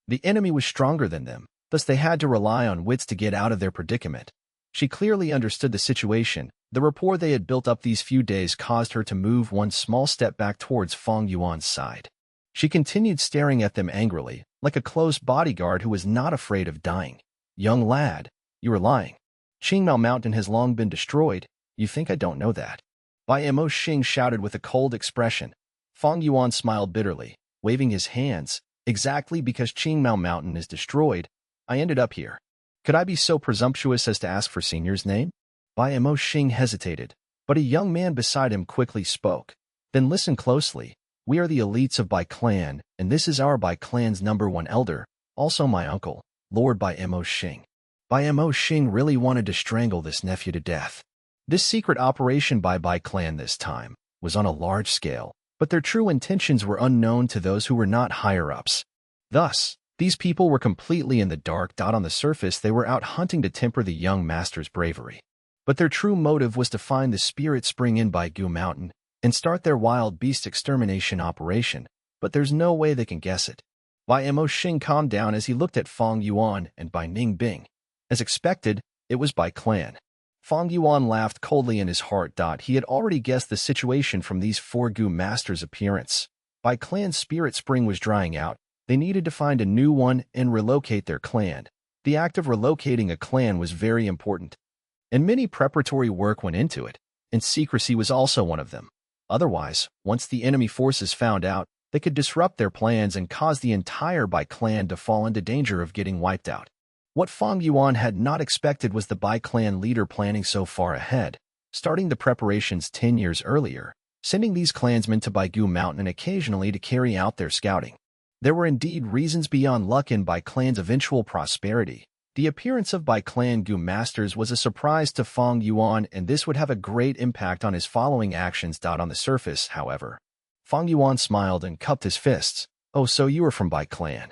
The enemy was stronger than them, thus they had to rely on wits to get out of their predicament. She clearly understood the situation. The rapport they had built up these few days caused her to move one small step back towards Fang Yuan's side. She continued staring at them angrily, like a close bodyguard who was not afraid of dying. Young lad, you are lying. Qingmao Mountain has long been destroyed. You think I don't know that? Bai Mo Xing shouted with a cold expression. Fang Yuan smiled bitterly, waving his hands. Exactly because Qingmao Mountain is destroyed, I ended up here. Could I be so presumptuous as to ask for senior's name? Bai Mo Xing hesitated, but a young man beside him quickly spoke. Then listen closely. We are the elites of Bai clan, and this is our Bai clan's #1 elder, also my uncle, Lord Bai Mo Xing. Bai Mo Xing really wanted to strangle this nephew to death. This secret operation by Bai clan this time was on a large scale, but their true intentions were unknown to those who were not higher-ups. Thus, these people were completely in the dark. On the surface, they were out hunting to temper the young master's bravery. But their true motive was to find the spirit spring in Bai Gu Mountain and start their wild beast extermination operation, but there's no way they can guess it. Bai Mo Xing calmed down as he looked at Fang Yuan and Bai Ningbing. As expected, it was Bai clan. Fang Yuan laughed coldly in his heart. He had already guessed the situation from these 4 Gu masters' appearance. Bai clan's spirit spring was drying out. They needed to find a new one and relocate their clan. The act of relocating a clan was very important, and many preparatory work went into it, and secrecy was also one of them. Otherwise, once the enemy forces found out, they could disrupt their plans and cause the entire Bai clan to fall into danger of getting wiped out. What Fang Yuan had not expected was the Bai clan leader planning so far ahead, starting the preparations 10 years earlier, sending these clansmen to Bai Gu Mountain occasionally to carry out their scouting. There were indeed reasons beyond luck in Bai Clan's eventual prosperity. The appearance of Bai Clan Gu masters was a surprise to Fang Yuan, and this would have a great impact on his following actions. On the surface, however, Fang Yuan smiled and cupped his fists. "Oh, so you are from Bai Clan.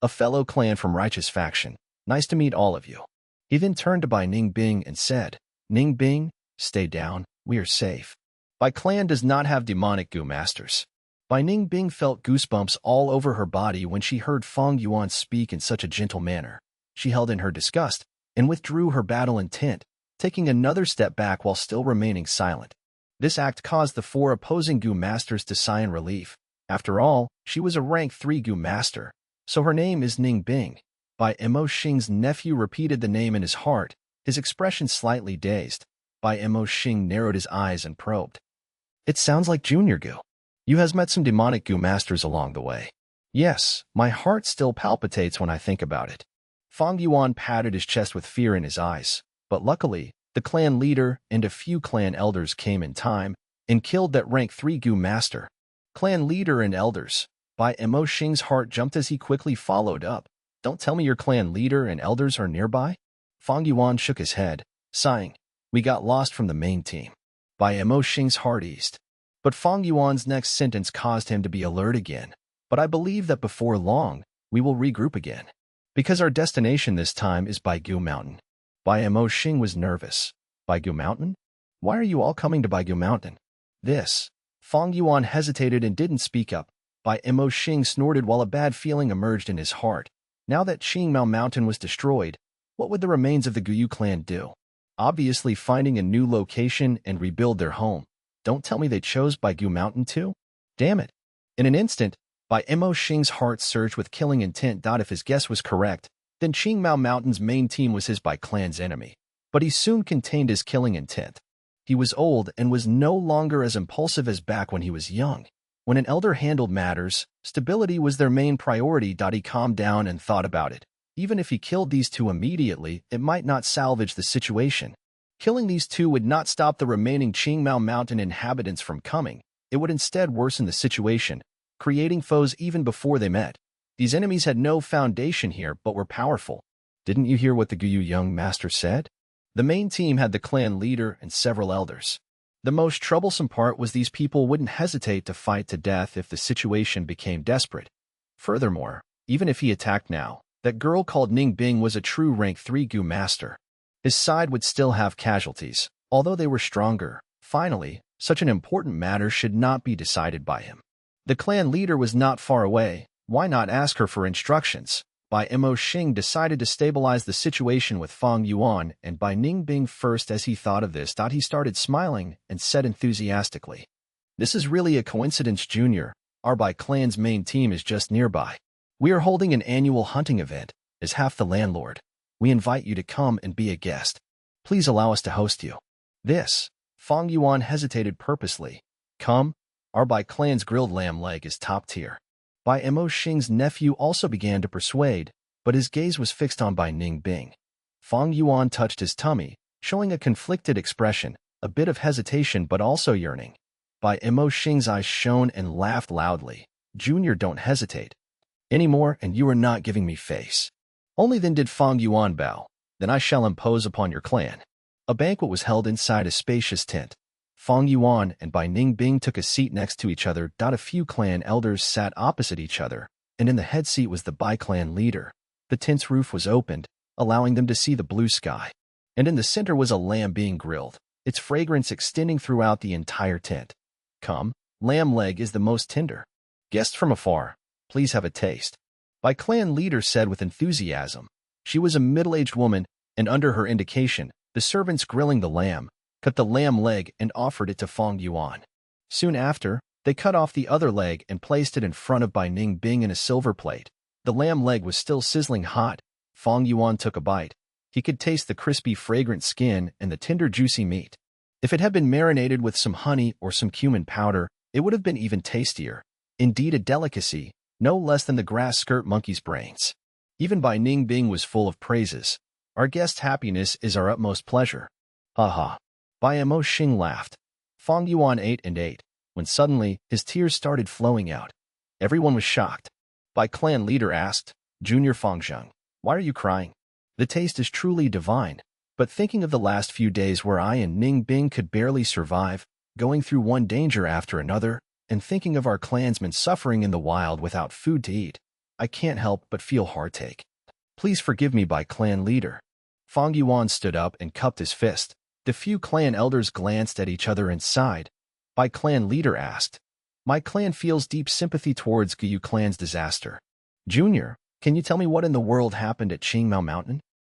A fellow clan from Righteous faction. Nice to meet all of you." He then turned to Bai Ningbing and said, "Ningbing, stay down, we are safe. Bai Clan does not have demonic Gu masters." Bai Ningbing felt goosebumps all over her body when she heard Fang Yuan speak in such a gentle manner. She held in her disgust and withdrew her battle intent, taking another step back while still remaining silent. This act caused the four opposing Gu masters to sigh in relief. After all, she was a rank 3 Gu master, so her name is Ningbing. Bai Mo Xing's nephew repeated the name in his heart, his expression slightly dazed. Bai Mo Xing narrowed his eyes and probed. "It sounds like Junior Gu. You has met some demonic Gu masters along the way." "Yes, my heart still palpitates when I think about it." Fang Yuan patted his chest with fear in his eyes, but luckily, the clan leader and a few clan elders came in time and killed that rank 3 Gu master. Clan leader and elders. Bai Mo Xing's heart jumped as he quickly followed up. "Don't tell me your clan leader and elders are nearby?" Fang Yuan shook his head, sighing. "We got lost from the main team." Bai Mo Xing's heart eased. But Fang Yuan's next sentence caused him to be alert again. "But I believe that before long, we will regroup again. Because our destination this time is Baigu Mountain." Bai Mo Xing was nervous. "Baigu Mountain? Why are you all coming to Baigu Mountain?" "This." Fang Yuan hesitated and didn't speak up. Bai Mo Xing snorted while a bad feeling emerged in his heart. Now that Qingmao Mountain was destroyed, what would the remains of the Guyu clan do? Obviously finding a new location and rebuild their home. Don't tell me they chose Baigu Mountain too? Damn it. In an instant, Bai Mo Xing's heart surged with killing intent. If his guess was correct, then Qingmao Mountain's main team was his Bai clan's enemy. But he soon contained his killing intent. He was old and was no longer as impulsive as back when he was young. When an elder handled matters, stability was their main priority. He calmed down and thought about it. Even if he killed these two immediately, it might not salvage the situation. Killing these two would not stop the remaining Qingmao Mountain inhabitants from coming. It would instead worsen the situation, creating foes even before they met. These enemies had no foundation here but were powerful. Didn't you hear what the Guyu young master said? The main team had the clan leader and several elders. The most troublesome part was these people wouldn't hesitate to fight to death if the situation became desperate. Furthermore, even if he attacked now, that girl called Ningbing was a true rank 3 Gu master. His side would still have casualties, although they were stronger. Finally, such an important matter should not be decided by him. The clan leader was not far away. Why not ask her for instructions? Bai Mo Xing decided to stabilize the situation with Fang Yuan and Bai Ningbing first. As he thought of this, he started smiling and said enthusiastically, "This is really a coincidence, Junior. Our Bai clan's main team is just nearby. We are holding an annual hunting event. As half the landlord, we invite you to come and be a guest. Please allow us to host you." This. Fang Yuan hesitated purposely. "Come, our Bai clan's grilled lamb leg is top tier." Bai Mo Xing's nephew also began to persuade, but his gaze was fixed on Bai Ningbing. Fang Yuan touched his tummy, showing a conflicted expression, a bit of hesitation but also yearning. Bai Mo Xing's eyes shone and laughed loudly. "Junior, don't hesitate anymore, and you are not giving me face." Only then did Fang Yuan bow. "Then I shall impose upon your clan." A banquet was held inside a spacious tent. Fang Yuan and Bai Ningbing took a seat next to each other. A few clan elders sat opposite each other, and in the head seat was the Bai clan leader. The tent's roof was opened, allowing them to see the blue sky. And in the center was a lamb being grilled, its fragrance extending throughout the entire tent. "Come, lamb leg is the most tender. Guests from afar, please have a taste," Bai clan leader said with enthusiasm. She was a middle-aged woman, and under her indication, the servants grilling the lamb cut the lamb leg and offered it to Fang Yuan. Soon after, they cut off the other leg and placed it in front of Bai Ningbing in a silver plate. The lamb leg was still sizzling hot. Fang Yuan took a bite. He could taste the crispy, fragrant skin and the tender, juicy meat. If it had been marinated with some honey or some cumin powder, it would have been even tastier. Indeed, a delicacy, no less than the grass skirt monkey's brains. Even Bai Ningbing was full of praises. "Our guest's happiness is our utmost pleasure." "Ha ha." Bai Mo Xing laughed. Fang Yuan ate and ate, when suddenly his tears started flowing out. Everyone was shocked. By clan leader asked, Junior Fangzheng, why are you crying? The taste is truly divine, but thinking of the last few days where I and Ning Bing could barely survive, going through one danger after another, and thinking of our clansmen suffering in the wild without food to eat, I can't help but feel heartache. Please forgive me, by clan leader. Fang Yuan stood up and cupped his fist. The few clan elders glanced at each other and sighed. By clan leader asked, my clan feels deep sympathy towards Gu clan's disaster. Junior, can you tell me what in the world happened at Qingmao Mountain?